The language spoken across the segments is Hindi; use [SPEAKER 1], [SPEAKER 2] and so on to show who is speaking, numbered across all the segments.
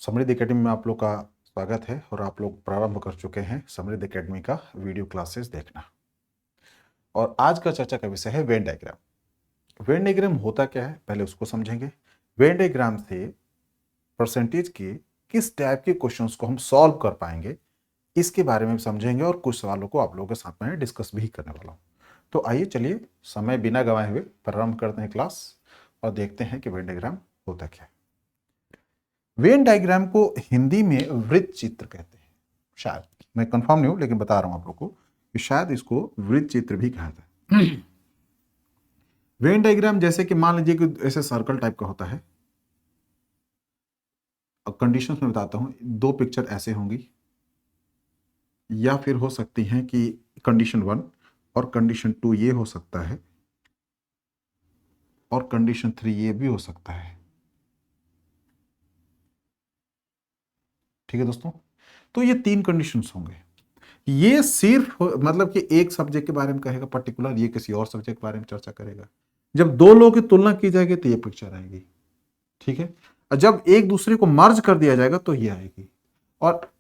[SPEAKER 1] समृद्ध एकेडमी में आप लोग का स्वागत है और आप लोग प्रारंभ कर चुके हैं समृद्ध एकेडमी का वीडियो क्लासेस देखना। और आज का चर्चा का विषय है वेन डायग्राम। वेन डायग्राम होता क्या है पहले उसको समझेंगे। वेन डायग्राम से परसेंटेज के किस टाइप के क्वेश्चंस को हम सॉल्व कर पाएंगे इसके बारे में समझेंगे और कुछ सवालों को आप लोगों के साथ में डिस्कस भी करने वाला हूँ। तो आइए चलिए समय बिना गंवाए हुए प्रारंभ करते हैं क्लास और देखते हैं कि वेन डायग्राम होता क्या है। वेन डायग्राम को हिंदी में वृत्त चित्र कहते हैं। शायद मैं कंफर्म नहीं हूं लेकिन बता रहा हूं आप लोग को कि शायद इसको वृत्त चित्र भी कहा जाता है। वेन डायग्राम जैसे कि मान लीजिए कि ऐसे सर्कल टाइप का होता है। अब कंडीशंस में बताता हूं, दो पिक्चर ऐसे होंगी या फिर हो सकती हैं कि कंडीशन 1 और कंडीशन 2 ये हो सकता है और कंडीशन 3 ये भी हो सकता है। ठीक है दोस्तों, तो ये 3 कंडीशंस होंगे। ये सिर्फ मतलब कि एक सब्जेक्ट के बारे में कहेगा पर्टिकुलर, ये किसी और सब्जेक्ट के बारे में चर्चा करेगा। जब दो लोगों की तुलना की जाएगी तो ये पिक्चर आएगी। ठीक है, और जब एक दूसरे को मर्ज कर दिया जाएगा तो ये आएगी। और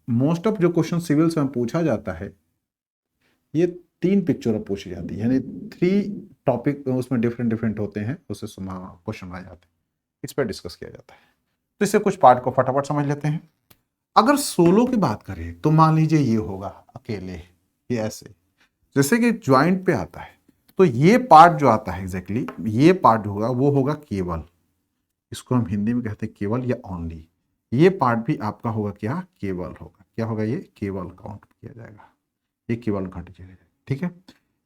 [SPEAKER 1] मोस्ट ऑफ जो क्वेश्चन सिविल से पूछा जाता है ये 3 पिक्चर पूछी जाती है, यानी 3 टॉपिक उसमें डिफरेंट डिफरेंट होते हैं, उससे क्वेश्चन आ जाते हैं, इस पर डिस्कस किया जाता है। तो इससे कुछ पार्ट को फटाफट समझ लेते हैं। अगर सोलो की बात करें तो मान लीजिए ये होगा अकेले, ये ऐसे जैसे कि ज्वाइंट पे आता है, तो ये पार्ट जो आता है एग्जैक्टली ये पार्ट होगा वो होगा केवल। इसको हम हिंदी में कहते हैं केवल या ओनली। ये पार्ट भी आपका होगा क्या, केवल होगा। क्या होगा, ये केवल काउंट किया जाएगा, ये केवल घट जाएगा। ठीक है,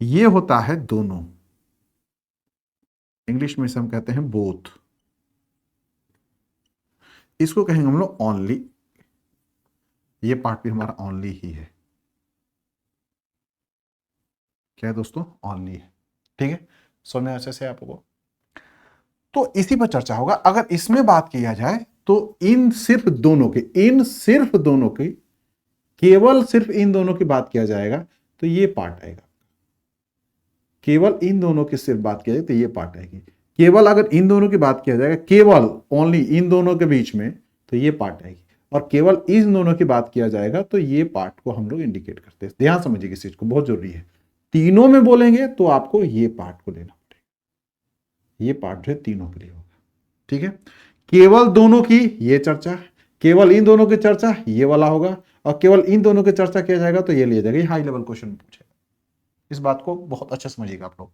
[SPEAKER 1] ये होता है दोनों, इंग्लिश में से हम कहते हैं बोथ। इसको कहेंगे हम लोग ओनली। ये पार्ट भी हमारा ओनली ही है। क्या है दोस्तों, ओनली है। ठीक है, समझ अच्छे से आपको। तो इसी पर चर्चा होगा। अगर इसमें बात किया जाए तो इन सिर्फ दोनों की केवल सिर्फ इन दोनों की बात किया जाएगा तो ये पार्ट आएगा। केवल इन दोनों की सिर्फ बात किया जाए तो ये पार्ट आएगी। केवल अगर इन दोनों की बात किया जाएगा, केवल ओनली इन दोनों के बीच में, तो ये पार्ट आएगी। और केवल इन दोनों की बात किया जाएगा तो ये पार्ट को हम लोग इंडिकेट करते हैं। ध्यान समझिए इस चीज को, बहुत जरूरी है। तीनों में बोलेंगे तो आपको ये पार्ट को लेना पड़ेगा। ये पार्ट जो है तीनों के लिए होगा। ठीक है, केवल दोनों की ये चर्चा, केवल इन दोनों की चर्चा ये वाला होगा, और केवल इन दोनों की चर्चा किया जाएगा तो ये लिया जाएगा। ये हाई लेवल क्वेश्चन पूछेगा, इस बात को बहुत अच्छे समझिएगा आप लोग।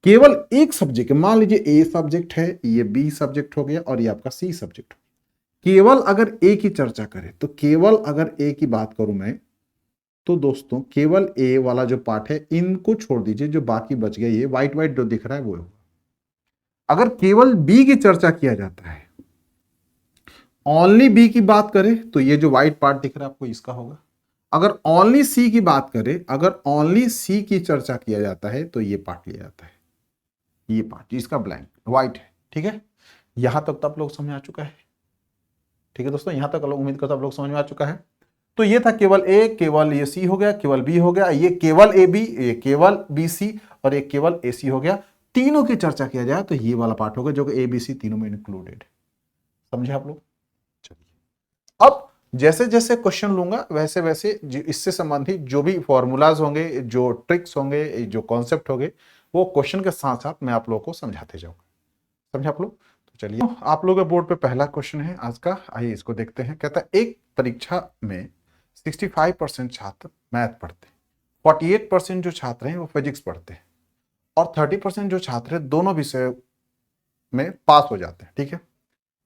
[SPEAKER 1] केवल एक सब्जेक्ट, मान लीजिए ए सब्जेक्ट है, ये बी सब्जेक्ट हो गया और ये आपका सी सब्जेक्ट हो गया। केवल अगर ए की चर्चा करें तो केवल अगर ए की बात करूं मैं तो दोस्तों केवल ए वाला जो पार्ट है इनको छोड़ दीजिए, जो बाकी बच गया ये व्हाइट व्हाइट जो दिख रहा है वो होगा। अगर केवल बी की चर्चा किया जाता है, ओनली बी की बात करें तो ये जो व्हाइट पार्ट दिख रहा है आपको इसका होगा। अगर ओनली सी की बात करें, अगर ओनली सी की चर्चा किया जाता है तो ये पार्ट लिया जाता है, ये पार्ट इसका ब्लैंक व्हाइट है। ठीक है, यहां तक तो आप लोग समझ आ चुका है। ठीक है दोस्तों, यहां तक उम्मीद करता आप लोग समझ में आ चुका है। तो ये था केवल ए, केवल ये सी हो गया, केवल बी हो गया, ये केवल ए बी, ये केवल बी सी, और ये केवल ए सी हो गया। तीनों की चर्चा किया जाए तो ये वाला पार्ट होगा जो कि ए बी सी तीनों में इंक्लूडेड। समझे आप लोग। चलिए, अब जैसे जैसे क्वेश्चन लूंगा वैसे वैसे इससे संबंधित जो भी फॉर्मूलाज होंगे, जो ट्रिक्स होंगे, जो कॉन्सेप्ट होंगे, वो क्वेश्चन के साथ साथ मैं आप लोगों को समझाते जाऊंगा। समझे आप लोग। तो चलिए, आप लोगों के बोर्ड पे पहला क्वेश्चन है आज का, आइए इसको देखते हैं। कहता है एक परीक्षा में 65% छात्र मैथ पढ़ते हैं, 48% जो छात्र हैं वो फिजिक्स पढ़ते हैं, और 30% जो छात्र हैं दोनों विषय में पास हो जाते हैं। ठीक है,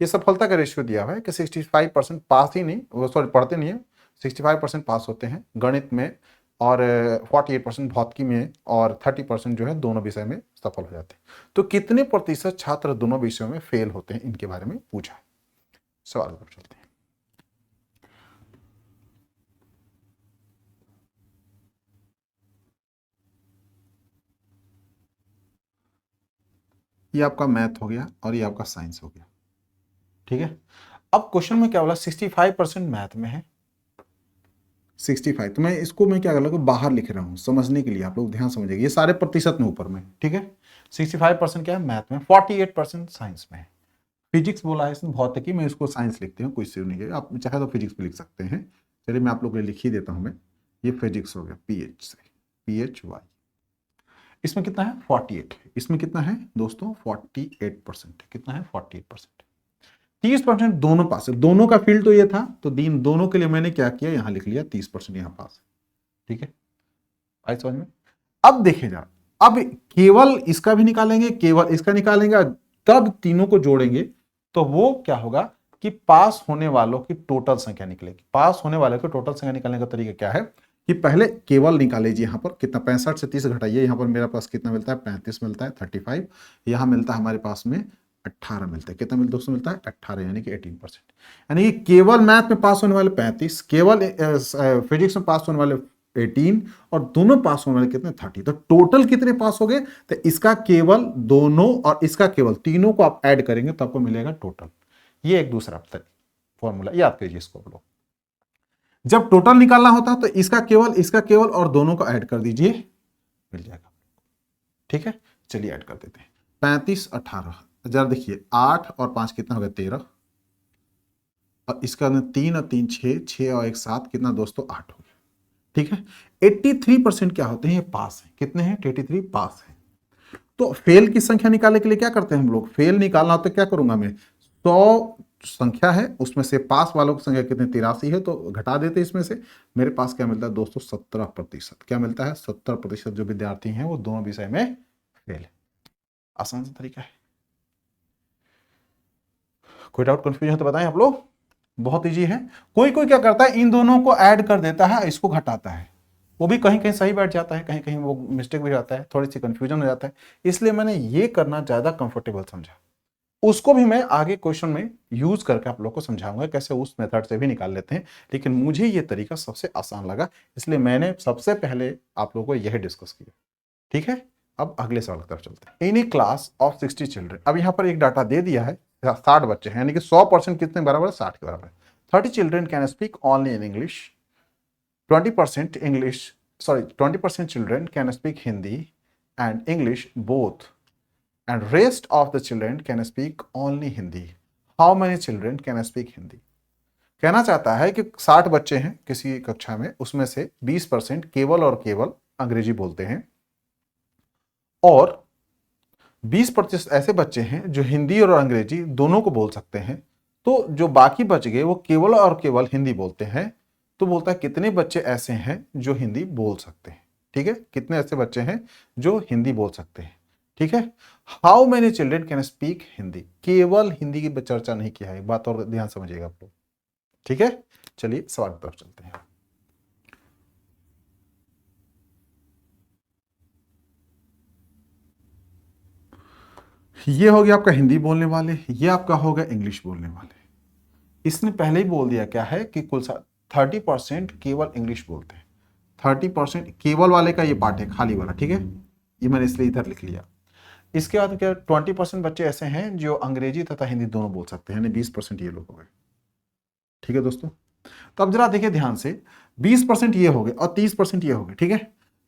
[SPEAKER 1] ये सफलता का रेशियो दिया हुआ है कि 65% पास ही नहीं, वो सॉरी पढ़ते नहीं है, 65% पास होते हैं गणित में, और 48% भौतिकी में, और 30% जो है दोनों विषय में सफल हो जाते हैं। तो कितने प्रतिशत छात्र दोनों विषयों में फेल होते हैं, इनके बारे में पूछा है। सवाल पर चलते हैं। ये आपका मैथ हो गया और ये आपका साइंस हो गया। ठीक है, अब क्वेश्चन में क्या बोला, 65% मैथ में है, 65। तो मैं इसको मैं क्या कर रहा हूँ, बाहर लिख रहा हूँ समझने के लिए, आप लोग ध्यान समझिएगा। ये सारे प्रतिशत में ऊपर में। ठीक है, 65% क्या है मैथ में, 48% साइंस में है। फिजिक्स बोला है इसने, भौतिकी में इसको साइंस लिखते हैं, कोई इश्यू नहीं है, आप चाहे तो फिजिक्स भी लिख सकते हैं। चलिए मैं आप लोग के लिए लिख ही देता हूं मैं, ये फिजिक्स हो गया, पीएच से, PHY। इसमें कितना है 48, इसमें कितना है दोस्तों 48%, कितना है 48%। 30% दोनों पास है, दोनों का फील्ड तो ये था, तो दोनों के लिए मैंने क्या किया, यहां लिख लिया 30% यहां पास है। ठीक है, आई समझ में। अब देखे जा, अब केवल इसका भी निकालेंगे, केवल इसका निकालेंगे, तब तीनों को जोड़ेंगे तो वो क्या होगा कि पास होने वालों की टोटल संख्या निकलेगी। पास होने वालों की टोटल संख्या निकालने का तरीका क्या है कि पहले केवल निकाल लीजिए, यहां पर कितना 65 से 30 घटाइए, यहां पर मेरे पास कितना मिलता है 35 मिलता है, 35, यहां मिलता है हमारे पास में 18 मिलता है, कितना दोस्तों मिलता है 18, यानी कि 18%। यानी कि केवल मैथ में पास होने वाले 35, केवल फिजिक्स में पास होने वाले 18, और दोनों पास होने वाले कितने 30। तो टोटल कितने पास हो गए, तो इसका केवल दोनों और इसका केवल, तीनों को आप ऐड करेंगे तो आपको मिलेगा टोटल। ये एक दूसरा फॉर्मूला याद कीजिए इसको आप लोग। जब टोटल निकालना होता है तो इसका केवल और दोनों को ऐड कर दीजिए, मिल जाएगा। ठीक है, चलिए ऐड कर देते हैं। 35 18, जरा देखिए 8 और 5 कितना हो गया 13, और इसका 3 और 3 6, 6 और 1 7, कितना दोस्तों 8 हो गया। ठीक है, 83% क्या होते हैं, ये पास है। कितने हैं 83 पास है। तो फेल की संख्या निकालने के लिए क्या करते हैं हम लोग, फेल निकालना तो क्या करूंगा मैं, 100 संख्या है उसमें से पास वालों की संख्या कितने 83 है, तो घटा देते इसमें से, मेरे पास क्या मिलता है दोस्तों 17%। क्या मिलता है 17% जो विद्यार्थी हैं वो दोनों विषय में फेल है। आसान सा तरीका है, कोई डाउट कंफ्यूजन तो बताएं आप लोग, बहुत इजी है। कोई कोई क्या करता है इन दोनों को ऐड कर देता है, इसको घटाता है, वो भी कहीं कहीं सही बैठ जाता है, कहीं कहीं वो मिस्टेक भी जाता है, थोड़ी सी कंफ्यूजन हो जाता है, इसलिए मैंने ये करना ज्यादा कंफर्टेबल समझा। उसको भी मैं आगे क्वेश्चन में यूज करके आप लोग को समझाऊंगा कैसे उस मेथड से भी निकाल लेते हैं, लेकिन मुझे ये तरीका सबसे आसान लगा, इसलिए मैंने सबसे पहले आप लोगों को यही डिस्कस किया। ठीक है, अब अगले सवाल की तरफ चलते हैं। इन ए क्लास ऑफ 60 चिल्ड्रन, अब यहां पर एक डाटा दे दिया है 60 बच्चे हैं, यानी कि 100% कितने बराबर है 60 के बराबर है। 30 children can speak only in English, 20% English, sorry 20% children can speak Hindi and English both, and rest of the children can speak only Hindi. How many children can speak Hindi? कहना चाहता है कि 60 बच्चे हैं किसी कक्षा में, उसमें से 20% केवल और केवल अंग्रेजी बोलते हैं, और 20% ऐसे बच्चे हैं जो हिंदी और अंग्रेजी दोनों को बोल सकते हैं। तो जो बाकी बच गए वो केवल और केवल हिंदी बोलते हैं। तो बोलता है कितने बच्चे ऐसे हैं जो हिंदी बोल सकते हैं। ठीक है, कितने ऐसे बच्चे हैं जो हिंदी बोल सकते हैं। ठीक है, how many children can speak Hindi, केवल हिंदी की चर्चा नहीं किया है, एक बात और ध्यान समझिएगा आप लोग। ठीक है, चलिए सवाल की तरफ चलते हैं। ये हो गया आपका हिंदी बोलने वाले, ये आपका होगा इंग्लिश बोलने वाले। इसने पहले ही बोल दिया क्या है कि कुल 30% केवल इंग्लिश बोलते हैं, 30% केवल वाले का ये पार्ट है खाली वाला। ठीक है, ये मैंने इसलिए इधर लिख लिया। इसके बाद क्या 20% बच्चे ऐसे हैं जो अंग्रेजी तथा हिंदी दोनों बोल सकते हैं, यानी 20% ये लोग हो गए। ठीक है दोस्तों, तो अब जरा देखिए ध्यान से, 20% ये हो गए और 30% ये हो गए। ठीक है,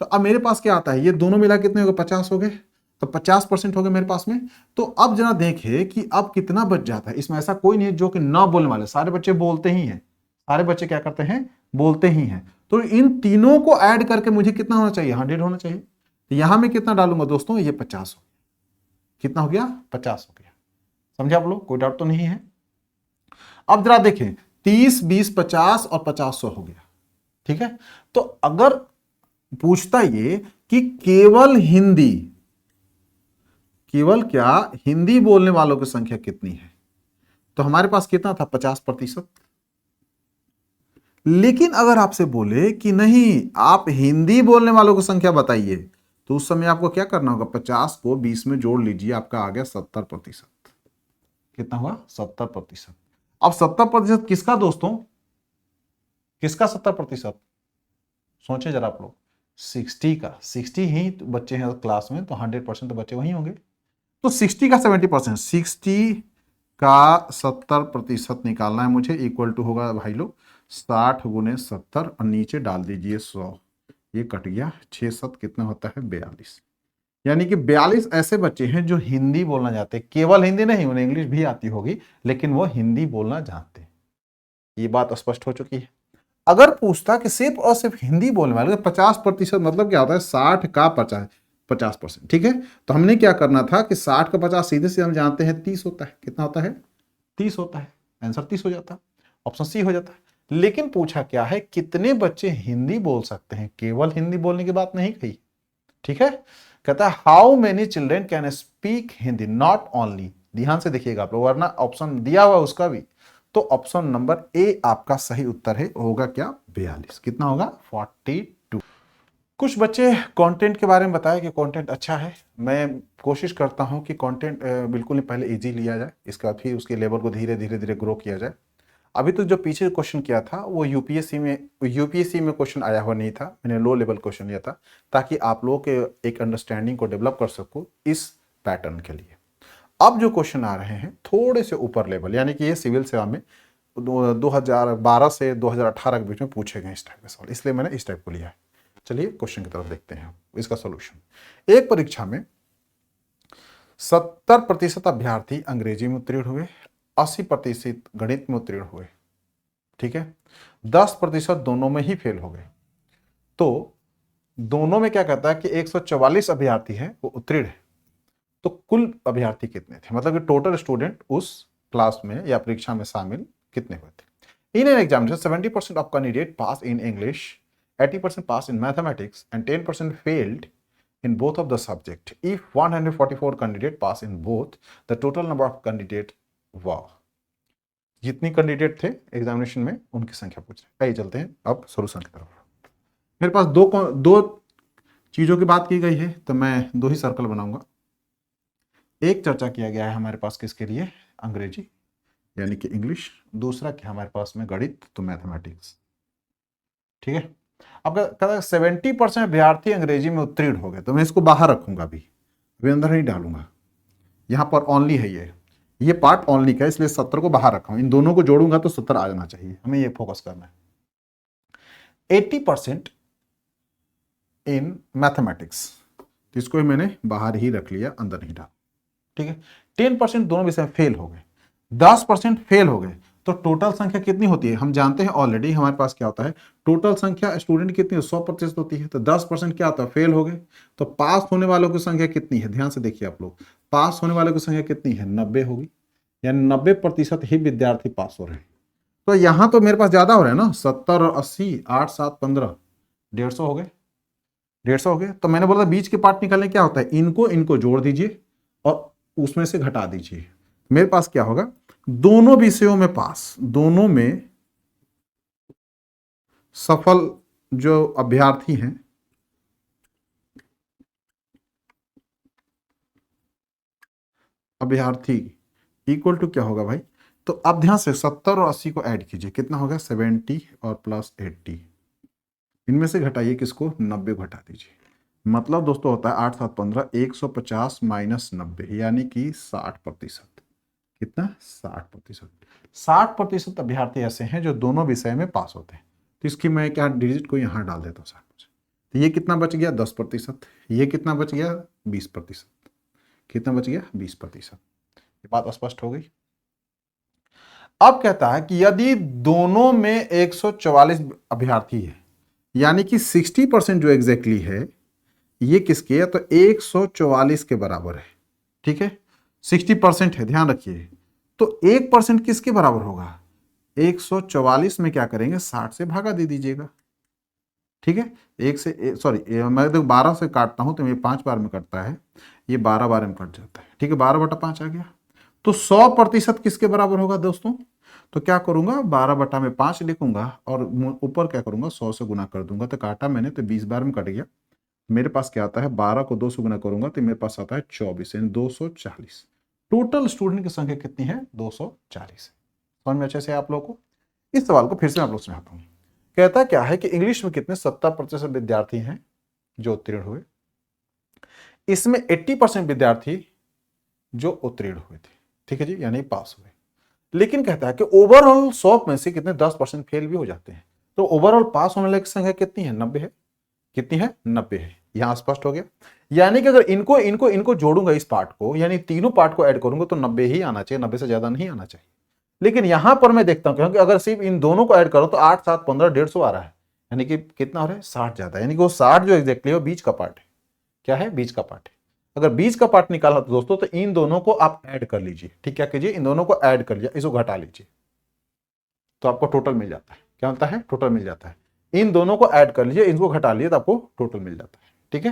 [SPEAKER 1] तो अब मेरे पास क्या आता है, ये दोनों मिला कितने हो गए 50 हो गए, तो 50% हो गए मेरे पास में। तो अब जरा देखें कि अब कितना बच जाता है, इसमें ऐसा कोई नहीं है जो कि ना बोलने वाले, सारे बच्चे बोलते ही हैं, सारे बच्चे क्या करते हैं बोलते ही हैं। तो इन तीनों को ऐड करके मुझे कितना होना चाहिए 100 होना चाहिए। तो यहां मैं कितना डालूंगा दोस्तों, ये 50 हो, कितना हो गया 50 हो गया। समझे आप लोग, कोई डाउट तो नहीं है। अब जरा देखें 30 20 50 और 50 100 हो गया। ठीक है, तो अगर पूछता ये कि केवल हिंदी, केवल क्या हिंदी बोलने वालों की संख्या कितनी है, तो हमारे पास कितना था 50%। लेकिन अगर आपसे बोले कि नहीं आप हिंदी बोलने वालों की संख्या बताइए, तो उस समय आपको क्या करना होगा, 50 को 20 में जोड़ लीजिए, आपका आ गया 70%। कितना हुआ 70%। अब 70% किसका दोस्तों, किसका 70%, सोचे जरा आप लोग, 60 का, 60 ही तो बच्चे हैं क्लास में, तो 100% तो बच्चे वही होंगे। तो 60 का 70%, 60 का 70% निकालना है मुझे, इक्वल टू होगा भाई लोग 60 गुने 70 और नीचे डाल दीजिए 100, ये कट गया, 6 7 कितना होता है 42। यानी कि 42 ऐसे बच्चे हैं जो हिंदी बोलना चाहते हैं, केवल हिंदी नहीं, उन्हें इंग्लिश भी आती होगी, लेकिन वो हिंदी बोलना जानते हैं। ये बात स्पष्ट हो चुकी है। अगर पूछता कि सिर्फ और सिर्फ हिंदी बोलने वाले 50%, मतलब क्या होता है 60 का 50%, ठीक है। तो हमने क्या करना था कि 60 का 50 सीधे से हम जानते हैं 30 होता है। कितना होता है? 30 होता है। आंसर 30 हो जाता है, ऑप्शन सी हो जाता है। लेकिन पूछा क्या है, कितने बच्चे हिंदी बोल सकते हैं, केवल हिंदी बोलने की बात नहीं कही, ठीक है। कहता है how many children can speak Hindi, not only. ध्यान से देखिएगा आप लोग, वरना ऑप्शन दिया हुआ उसका भी। तो ऑप्शन नंबर ए आपका सही उत्तर है, होगा क्या? 42। कितना होगा? 42। कुछ बच्चे कंटेंट के बारे में बताया कि कंटेंट अच्छा है। मैं कोशिश करता हूं कि कंटेंट बिल्कुल ही पहले इजी लिया जाए, इसके बाद फिर उसके लेवल को धीरे धीरे धीरे ग्रो किया जाए। अभी तो जो पीछे क्वेश्चन किया था वो यूपीएससी में क्वेश्चन आया हुआ नहीं था, मैंने लो लेवल क्वेश्चन लिया था, ताकि आप लोगों के एक अंडरस्टैंडिंग को डेवलप कर सकूं इस पैटर्न के लिए। अब जो क्वेश्चन आ रहे हैं थोड़े से ऊपर लेवल, यानी कि ये सिविल सेवा में 2012 से 2018 के बीच में पूछे गए इस टाइप के सवाल, इसलिए मैंने इस टाइप को लिया है। चलिए क्वेश्चन की तरफ देखते हैं इसका सोल्यूशन। एक परीक्षा में 70% अभ्यर्थी अंग्रेजी में उत्तीर्ण हुए, 80% गणित में उत्तीर्ण हुए, ठीक है। 10% दोनों में ही फेल हो गए। तो दोनों में क्या कहता है कि 144 अभ्यर्थी हैं वो उत्तीर्ण है। तो कुल अभ्यर्थी कितने थे, मतलब कि टोटल स्टूडेंट उस क्लास में या परीक्षा में शामिल कितने हुए थे? In an examination 70% of candidate pass in English, 80% pass in mathematics and 10% failed in both of the subject. If 144 candidate pass in both, the total number of candidate were, जितनी कैंडिडेट थे एग्जामिनेशन में उनकी संख्या पूछ रहे। आइए चलते हैं अब सॉल्यूशन की तरफ। मेरे पास दो चीजों की बात की गई है, तो मैं दो ही सर्कल बनाऊंगा। एक चर्चा किया गया है हमारे पास किसके लिए? अंग्रेजी यानी कि इंग्लिश। दूसरा क्या हमारे पास में? गणित, तो मैथमेटिक्स, ठीक है। अब कहता है 70% अभ्यर्थी अंग्रेजी में उत्तीर्ण हो गए, तो मैं इसको बाहर रखूंगा, अभी अंदर नहीं डालूंगा। यहां पर ओनली है, ये पार्ट ओनली का, इसलिए 70 को बाहर रखा हूं। इन दोनों को जोड़ूंगा तो 70 आ जाना चाहिए, हमें ये फोकस करना है। 80% इन मैथमेटिक्स, तो इसको मैंने बाहर ही रख लिया, अंदर नहीं डाला, ठीक है। 10% दोनों विषय में फेल हो गए, 10% फेल हो गए, तो टोटल संख्या कितनी होती है? हम जानते हैं ऑलरेडी, हमारे पास क्या होता है, टोटल संख्या स्टूडेंट कितनी 100% होती है। तो 10% क्या होता है? फेल हो गए। तो पास होने वालों की संख्या कितनी है? ध्यान से देखिए आप लोग, पास होने वालों की संख्या कितनी है? 90 होगी, यानी 90% ही विद्यार्थी पास हो रहे हैं। तो यहां तो मेरे पास ज्यादा हो रहे हैं ना, 70 और 80, 8 7 15, 150 हो गए, 150 हो गए। तो मैंने बोला बीच के पार्ट निकालने क्या होता है, इनको जोड़ दीजिए और उसमें से घटा दीजिए। मेरे पास क्या होगा? दोनों विषयों में पास, दोनों में सफल जो अभ्यर्थी हैं, अभ्यर्थी इक्वल टू क्या होगा भाई? तो अब ध्यान से 70 और 80 को ऐड कीजिए, कितना होगा? 70 और प्लस 80, इनमें से घटाइए किसको? 90 घटा दीजिए। मतलब दोस्तों होता है 8 7 15, 150 माइनस 90, यानी कि 60%। कितना? 60%। 60% अभ्यर्थी ऐसे हैं जो दोनों विषय में पास होते हैं। तो इसकी मैं क्या डिजिट को यहां डाल देता हूं 60%। तो ये कितना बच गया? 10%। ये कितना बच गया? 20%। कितना बच गया? 20%। ये बात स्पष्ट हो गई। अब कहता है कि यदि दोनों में 144 अभ्यर्थी है, यानी कि 60% जो एग्जैक्टली है ये किसके है? तो 144 के बराबर है, ठीक है। 60% है, ध्यान रखिए। तो 1% किसके बराबर होगा? 144 में क्या करेंगे? 60 से भागा दे दीजिएगा, ठीक है। एक से सॉरी मैं देखो 12 से काटता हूं तो ये 5 बार में कटता है, ये 12 बार में कट जाता है, ठीक है। 12/5 आ गया। तो 100% किसके बराबर होगा दोस्तों? तो क्या करूंगा? 12/5 लिखूंगा और ऊपर क्या करूंगा? 100 से गुना कर दूंगा। तो काटा मैंने तो 20 बार में कट गया। मेरे पास क्या आता है? 12 को 2 से गुना करूंगा तो मेरे पास आता है 24, यानी 240। टोटल स्टूडेंट की संख्या कितनी है? 240। समझ में अच्छे से आप लोगों को? इस सवाल को फिर से आप लोग समझाता हूं। कहता क्या है कि इंग्लिश में कितने 70% विद्यार्थी हैं जो उत्तीर्ण हुए, इसमें 80% विद्यार्थी जो उत्तीर्ण हुए थे, ठीक है जी, यानी पास हुए। लेकिन कहता है कि ओवरऑल 100 में से कितने 10% फेल भी हो जाते हैं। तो ओवरऑल पास होने वाले की संख्या कितनी है? 90 है। कितनी है? 90 है। यहां स्पष्ट हो गया। यानी कि अगर इनको इनको इनको जोड़ूंगा इस पार्ट को, यानी तीनों पार्ट को ऐड करूंगा तो 90 ही आना चाहिए, 90 से ज्यादा नहीं आना चाहिए। लेकिन यहां पर मैं देखता हूं क्योंकि अगर सिर्फ इन दोनों को ऐड करूं तो 8 7 15 150 आ रहा है, यानी कि कितना हो रहा है 60 ज्यादा, यानी कि वो 60 जो एग्जैक्टली वो बीच का पार्ट है। क्या है? बीच का पार्ट है। अगर बीच का पार्ट निकालना तो दोस्तों तो इन दोनों को आप ऐड कर लीजिए। ठीक, क्या कीजिए? इन दोनों को ऐड कर लिया, इसको घटा लीजिए तो आपको टोटल मिल जाता है। क्या मिलता है? टोटल मिल जाता है। इन दोनों को ऐड कर लीजिए, इनको घटा लीजिए तो आपको टोटल मिल जाता है। ठीक है,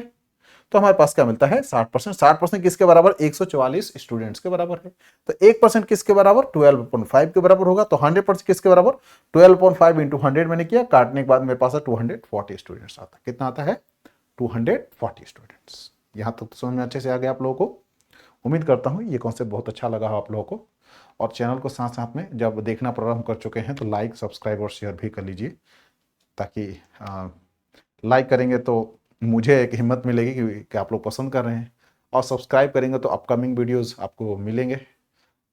[SPEAKER 1] तो हमारे पास क्या मिलता है? 60%। 60% किसके बराबर? 144 स्टूडेंट्स के बराबर है। तो 1% किसके बराबर? 12.5 के बराबर होगा। तो 100% किसके बराबर? 12.5 इंटू 100 मैंने किया, काटने के बाद मेरे पास 240 स्टूडेंट्स आता है। कितना आता है? 240 स्टूडेंट्स। यहां तक तो समझ में अच्छे से आ गया आप लोगों को। उम्मीद करता हूं ये कॉन्सेप्ट बहुत अच्छा लगा हो आप लोगों को। और चैनल को साथ साथ में जब देखना प्रारंभ कर चुके हैं तो लाइक, सब्सक्राइब और शेयर भी कर लीजिए, ताकि लाइक करेंगे तो मुझे एक हिम्मत मिलेगी कि आप लोग पसंद कर रहे हैं, और सब्सक्राइब करेंगे तो अपकमिंग वीडियोस आपको मिलेंगे,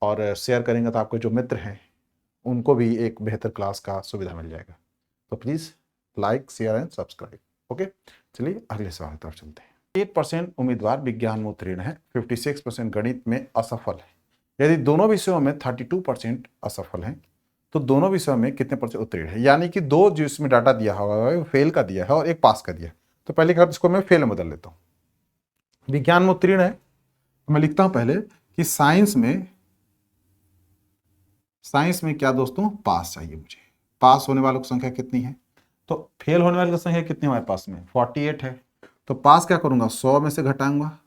[SPEAKER 1] और शेयर करेंगे तो आपके जो मित्र हैं उनको भी एक बेहतर क्लास का सुविधा मिल जाएगा। तो please like, share and subscribe. Okay, चलिए अगले सवाल की तरफ चलते हैं। 8% उम्मीदवार विज्ञान में उत्तीर्ण है, 56% गणित में असफल है। यदि दोनों विषयों में 32% असफल हैं तो दोनों विषयों में कितने परसेंट उत्तीर्ण है? यानी कि दो जिसमें डाटा दिया हुआ है फेल का दिया है और एक पास का दिया है। तो पहले क्या, इसको मैं फेल में बदल लेता हूँ। विज्ञान में उत्तीर्ण है तो मैं लिखता हूं पहले कि साइंस में क्या दोस्तों? पास चाहिए मुझे। पास होने वालों की संख्या कितनी है? तो फेल होने वालों की संख्या कितनी हमारे पास में? 48 है। तो पास क्या करूंगा? 100 में से घटाऊंगा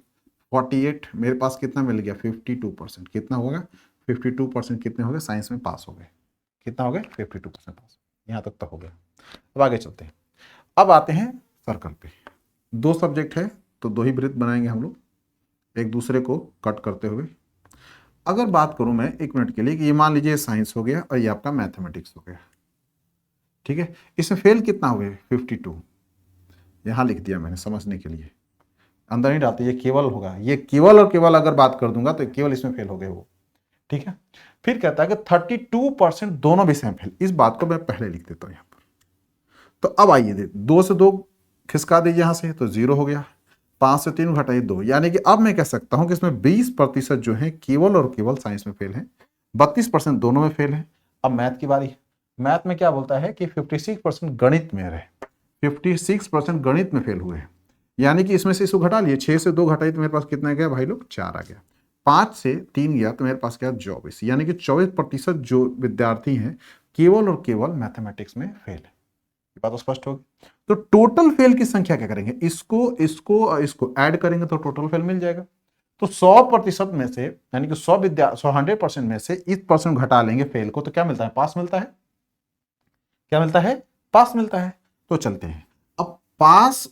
[SPEAKER 1] 48, मेरे पास कितना मिल गया? 52%। कितना होगा? 52% कितने हो गए? साइंस में पास हो गए। कितना हो गए? 52% पास। यहां तक हो गया। अब आगे चलते हैं। अब आते हैं सर्कल पे। दो सब्जेक्ट है तो दो ही वृत्त बनाएंगे हम लोग एक दूसरे को कट करते हुए। अगर बात करूं मैं एक मिनट के लिए कि ये मान लीजिए साइंस हो गया और ये आपका मैथमेटिक्स हो गया। ठीक है, इसमें फेल कितना हो गए? 52। यहां लिख दिया मैंने समझने के लिए, अंदर नहीं डालते, ये केवल होगा, ये केवल और केवल अगर बात कर दूंगा तो केवल इसमें फेल हो गए वो। ठीक है, फिर कहता है कि 32% दोनों विषय में फेल। इस बात को मैं पहले लिख देता हूं यहां पर। तो अब आइए, 2 से 2 खिसका दीजिए यहां से तो 0 हो गया। 5 से 3 घटाइए 2, यानी कि अब मैं कह सकता हूं कि इसमें 20% जो है केवल और केवल साइंस में फेल है, 32% दोनों में फेल है। अब मैथ की बारी। मैथ में क्या बोलता है कि 56% गणित में रहे, 56% गणित में फेल हुए हैं। यानी कि इसमें से इसको घटा लिए, 6 से 2 घटाइए तो मेरे पास कितना गया भाई लोग? 4 आ गया। 5 से 3 गया तो मेरे पास क्या? 24। यानी कि 24% जो विद्यार्थी हैं केवल और केवल मैथमेटिक्स में फेल है। बात तो स्पष्ट होगी। तो टोटल फेल की संख्या क्या करेंगे? इसको इसको और इसको ऐड करेंगे तो टोटल फेल मिल जाएगा। तो 100% में से, यानी कि 100% में से इस परसेंट घटा लेंगे फेल को, तो क्या मिलता है? पास मिलता है। क्या मिलता है? पास मिलता है। तो चलते हैं। अब पास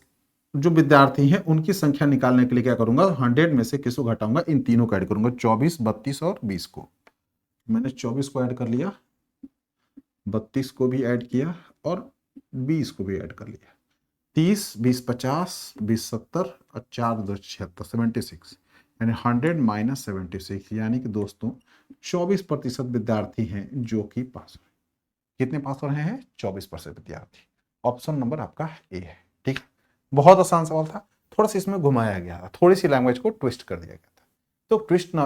[SPEAKER 1] जो विद्यार्थी हैं उनकी संख्या निकालने के लिए क्या करूंगा? 100 में से किसको घटाऊंगा? इन तीनों को ऐड करूंगा, 24, 32 और 20 को। मैंने 24 को ऐड कर लिया, 32 को भी ऐड किया और 20 को भी ऐड कर लिया। 30, 20, 50, 20, 70 और 4, 2, 76, 76, यानी 100 माइनस 76, यानी कि दोस्तों 24% विद्यार्थी हैं जो कि पास हुए। कितने पास हो रहे हैं? 24% विद्यार्थी। ऑप्शन नंबर आपका ए है। ठीक, बहुत आसान सवाल था, थोड़ा सा इसमें घुमाया गया था, थोड़ी सी लैंग्वेज को ट्विस्ट कर दिया गया था। तो ट्विस्ट ना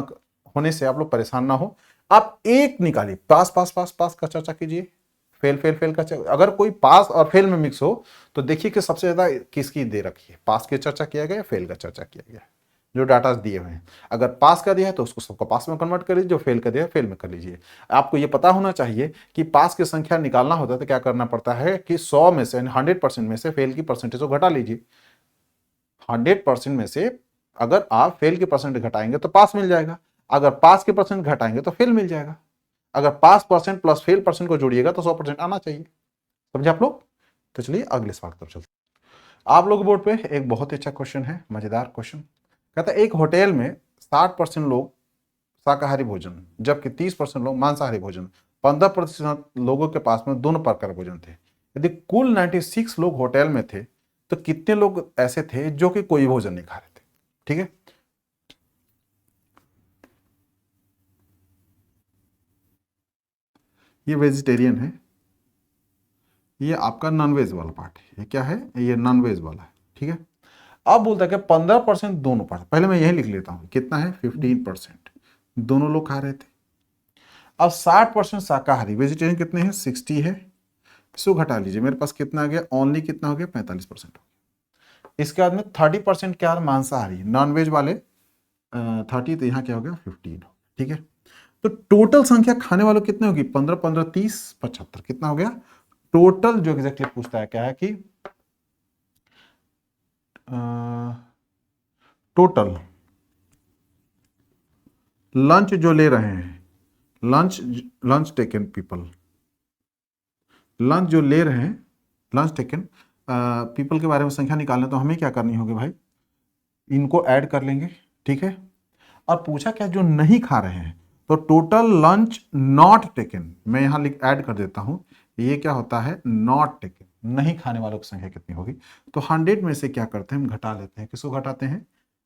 [SPEAKER 1] होने से आप लोग परेशान ना हो। आप एक निकालिए, पास पास पास पास का चर्चा कीजिए, फेल फेल फेल का अगर कोई पास और फेल में मिक्स हो तो देखिए कि सबसे ज्यादा किसकी दे रखी है, पास की चर्चा किया गया, फेल का चर्चा किया गया, जो डाटा दिए हुए हैं। अगर पास का दिया है तो उसको सबको पास में कन्वर्ट कर लीजिए, जो फेल का दिया है फेल में कर लीजिए। आपको ये पता होना चाहिए कि पास की संख्या निकालना होता है तो क्या करना पड़ता है कि 100 में से 100% में से फेल की परसेंटेज को घटा लीजिए। 100% में से अगर आप फेल की परसेंट घटाएंगे तो पास मिल जाएगा, अगर पास के परसेंट घटाएंगे तो फेल मिल जाएगा। अगर पास परसेंट प्लस फेल परसेंट को जोड़िएगा तो 100% आना चाहिए। समझे आप लोग? तो चलिए अगले सवाल की तरफ चलते हैं। आप लोग बोर्ड पे एक बहुत ही अच्छा क्वेश्चन है, मजेदार क्वेश्चन। कहता है एक होटल में 60% लोग शाकाहारी भोजन जबकि 30% लोग मांसाहारी भोजन, 15% लोगों के पास में दोनों प्रकार के भोजन थे। यदि कुल 96 लोग होटल में थे तो कितने लोग ऐसे थे जो कि कोई भोजन नहीं खा रहे थे? ठीक है, ये वेजिटेरियन है, ये आपका नॉनवेज वाला पार्ट है। ये क्या है? ये नॉनवेज वाला है। ठीक है, अब बोलता है कि 15% दोनों पार्ट, पहले मैं यही लिख लेता हूं कितना है 15%, दोनों लोग खा रहे थे। अब 60% शाकाहारी, वेजिटेरियन कितने हैं 60 है, इसको घटा लीजिए, मेरे पास कितना आ गया ओनली, कितना हो गया 45%। इसके बाद में 30% क्या मांसाहारी, नॉन वेज वाले 30, तो यहाँ क्या हो गया 15, ठीक है। तो टोटल संख्या खाने वालों कितने होगी 15 15 30 75, कितना हो गया टोटल, जो एग्जैक्टली पूछता है क्या है कि टोटल लंच जो ले रहे हैं, lunch lunch taken people, lunch जो ले रहे हैं, लंच टेकन पीपल के बारे में संख्या निकालना, तो हमें क्या करनी होगी भाई, इनको ऐड कर लेंगे, ठीक है। और पूछा क्या जो नहीं खा रहे हैं, तो टोटल लंच नॉट टेकन, मैं यहां लिख ऐड कर देता हूं, ये क्या होता है नॉट टेकन, नहीं खाने वालों की संख्या कितनी होगी, तो 100 में से क्या करते हैं हम घटा लेते हैं, किसको घटाते हैं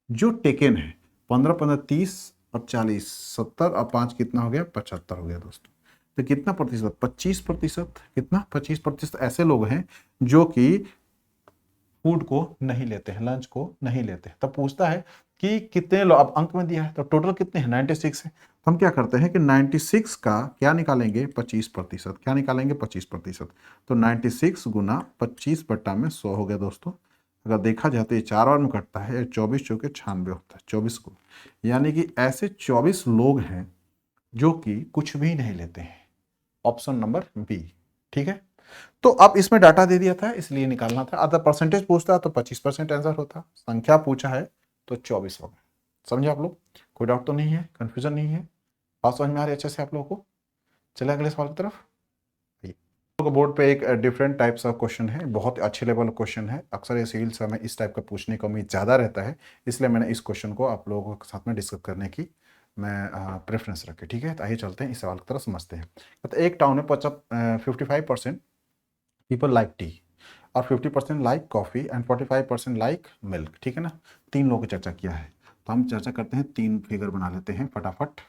[SPEAKER 1] जो टेकन है, 15 15 30 और 40 70 और 5 कितना हो गया 75 हो गया दोस्तों। तो कितना प्रतिशत 25%, कितना 25% ऐसे लोग हैं जो कि फूड को नहीं लेते हैं, लंच को नहीं लेते। तब पूछता है कि कितने लोग, अब अंक में दिया है तो टोटल कितने हैं 96 है, तो हम क्या करते हैं कि 96 का क्या निकालेंगे 25%, क्या निकालेंगे 25%, तो 96 गुना 25/100 हो गया दोस्तों। अगर देखा जाए तो ये 4 बार में कटता है, 24 चौके 96 होता है 24 को, यानी कि ऐसे 24 लोग हैं जो कि कुछ भी नहीं लेते हैं, ऑप्शन नंबर बी, ठीक है। तो अब इसमें डाटा दे दिया था इसलिए निकालना था, अगर परसेंटेज पूछता तो 25% आंसर होता, संख्या पूछा है तो 24 हो गया। समझे आप लोग, कोई डाउट तो नहीं है, कंफ्यूजन नहीं है, बात समझ में आ रही है अच्छे से आप लोगों को। चले अगले सवाल की तरफ। बोर्ड पे एक डिफरेंट टाइप्स ऑफ क्वेश्चन है, बहुत अच्छे लेवल क्वेश्चन है, अक्सर ये सिविल से हमें इस टाइप का पूछने का उम्मीद ज़्यादा रहता है, इसलिए मैंने इस क्वेश्चन को आप लोगों के साथ में डिस्कस करने की मैं प्रेफरेंस रखी, ठीक है। तो आइए चलते हैं इस सवाल की तरफ समझते हैं। तो एक टाउन में 55% पीपल लाइक टी और 50% like coffee and 45% like milk, ठीक है ना। 3 लोगों की चर्चा किया है, तो हम चर्चा करते हैं, 3 फिगर बना लेते हैं फटाफट,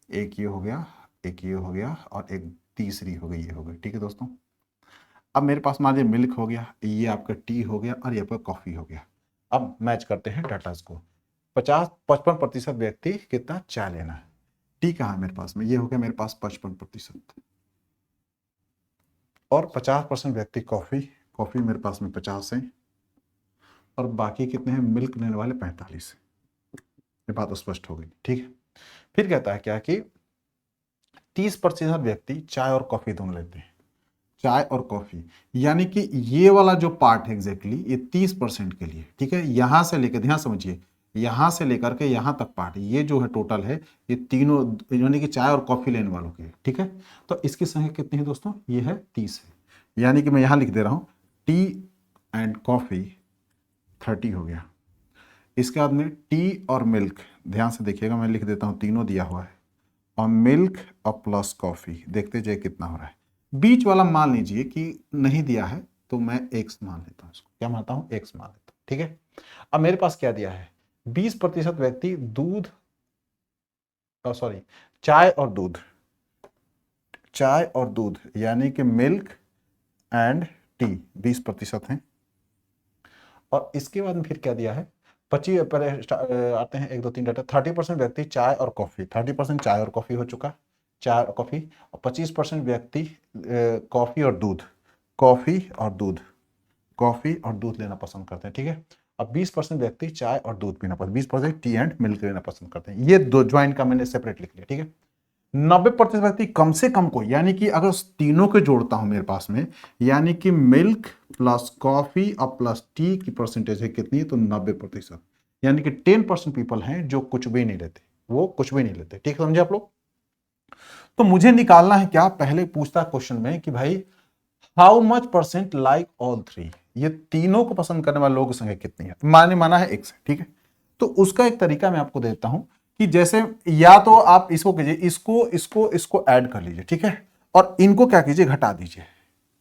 [SPEAKER 1] एक ये हो गया, एक ये हो गया और एक तीसरी हो गई, ये हो गई, ठीक है दोस्तों। अब मेरे पास मान लीजिए मिल्क हो गया, ये आपका टी हो गया और ये आपका कॉफ़ी हो गया। अब मैच करते हैं डाटाज को, 55% व्यक्ति कितना चाय लेना है, टी कहाँ है मेरे पास में, ये हो गया मेरे पास 55%, और 50% व्यक्ति कॉफ़ी, कॉफ़ी मेरे पास में 50 है, और बाकी कितने हैं मिल्क लेने वाले 45 है। ये बात स्पष्ट हो गई, ठीक है। फिर कहता है क्या कि 30% व्यक्ति चाय और कॉफ़ी दोनों लेते हैं, चाय और कॉफ़ी, यानी कि ये वाला जो पार्ट है एग्जैक्टली ये 30% के लिए, ठीक है। यहां से लेकर, ध्यान समझिए, यहां से लेकर के यहां तक पार्ट, ये जो है टोटल है, ये तीनों यानी कि चाय और कॉफ़ी लेने वालों के, ठीक है। तो इसकी संख्या कितनी है दोस्तों, ये है 30 है, यानी कि मैं यहां लिख दे रहा हूं टी एंड कॉफ़ी 30 हो गया। इसके बाद में टी और मिल्क, ध्यान से देखिएगा मैं लिख देता हूं, तीनों दिया हुआ है, और मिल्क और प्लस कॉफ़ी, देखते जाइए कितना हो रहा है। बीच वाला मान लीजिए कि नहीं दिया है, तो मैं एक्स मान लेता हूं, इसको क्या मानता हूं एक्स मान लेता हूं, ठीक है। अब मेरे पास क्या दिया है 20% व्यक्ति दूध, सॉरी चाय और दूध, चाय और दूध यानी कि मिल्क एंड टी 20% है। और इसके बाद में फिर क्या दिया है 25 आते हैं 1 2 3 डाटा, 30% व्यक्ति चाय और कॉफ़ी, 30% चाय और कॉफ़ी हो चुका, चाय और कॉफ़ी, और 25% व्यक्ति कॉफ़ी और दूध, कॉफ़ी और दूध, कॉफ़ी और दूध लेना पसंद करते हैं, ठीक है। अब 20% व्यक्ति चाय और दूध पीना पसंद, 20% टी एंड मिल्क लेना पसंद करते हैं, ये दो ज्वाइंट का मैंने सेपरेट लिख लिया, ठीक है। 90% व्यक्ति कम से कम को, यानी कि अगर तीनों के जोड़ता हूं मेरे पास में, यानी कि मिल्क प्लस कॉफी और प्लस टी की परसेंटेज है कितनी, तो 90%, यानी कि 10% पीपल हैं जो कुछ भी नहीं लेते, वो कुछ भी नहीं लेते, ठीक समझे आप लोग। तो मुझे निकालना है क्या, पहले पूछता क्वेश्चन में कि भाई how much percent like all three, ये तीनों को पसंद करने वाले लोगों की संख्या कितनी है, माना है एक्स है, ठीक है। तो उसका एक तरीका मैं आपको देता हूं कि जैसे या तो आप इसको कीजिए, इसको इसको इसको ऐड कर लीजिए, ठीक है, और इनको क्या कीजिए घटा दीजिए,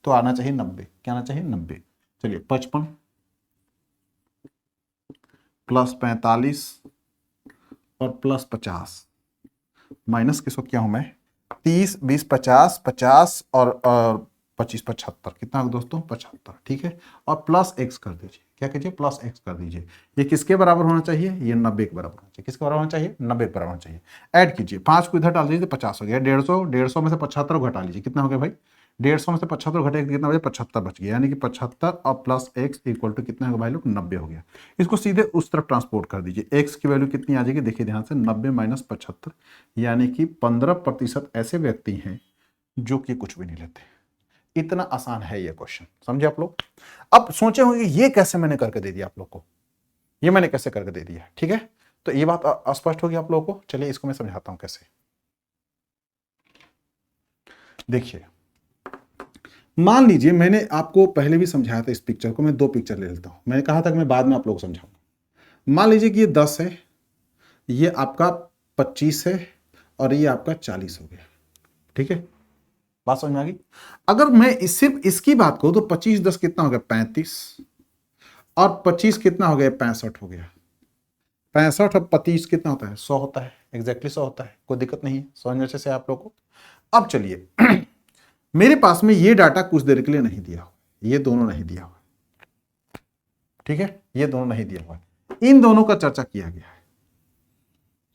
[SPEAKER 1] तो आना चाहिए 90, क्या आना चाहिए 90। चलिए 55 प्लस 45 और प्लस 50 माइनस किसको क्या हूं मैं 30 20 50 50 और 25 75 कितना होगा दोस्तों 75, ठीक है। और प्लस एक्स कर दीजिए, क्या कीजिए प्लस एक्स कर दीजिए। ये किसके बराबर होना चाहिए, ये 90 के बराबर होना चाहिए। किसके बराबर होना चाहिए, 90 के बराबर होना चाहिए। ऐड कीजिए, 5 को इधर डाल दीजिए 50 हो गया। 150 में से 75 घटा लीजिए, कितना हो गया भाई 150 में से 75 घटेगा कितना बचे 75 बच गया, यानी कि 75 और प्लस एक्स इक्वल टू कितना होगा भाई लोग 90 हो गया। इसको सीधे उस तरफ ट्रांसपोर्ट कर दीजिए, एक्स की वैल्यू कितनी आ जाएगी देखिए ध्यान से 90 माइनस 75, यानी कि 15% ऐसे व्यक्ति हैं जो कि कुछ भी नहीं लेते। इतना आसान है ये क्वेश्चन, समझे आप लोग। अब सोचे होंगे ये कैसे मैंने करके दे दिया आप लोग को, ये मैंने कैसे करके दे दिया, ठीक है। तो ये बात स्पष्ट होगी आप लोगों को। चलिए इसको मैं समझाता हूं कैसे। देखिए मान लीजिए मैंने आपको पहले भी समझाया था, इस पिक्चर को मैं 2 पिक्चर ले लेता हूं। मैंने कहा था कि मैं बाद में आप लोग को समझाऊंगा। मान लीजिए कि ये 10 है, ये आपका 25 है और ये आपका 40 हो गया, ठीक है। बात समझ में आ गई। अगर मैं सिर्फ इसकी बात करूं तो 25 10 कितना हो गया 35 और 25 कितना हो गया 65 हो गया। 65 और 25 कितना होता है 100 होता है, एग्जैक्टली 100 होता है, कोई दिक्कत नहीं है, समझ में अच्छे से आप लोग को। अब चलिए मेरे पास में ये डाटा कुछ देर के लिए नहीं दिया हुआ, ये दोनों नहीं दिया हुआ, ठीक है, ये दोनों नहीं दिया हुआ, इन दोनों का चर्चा किया गया है।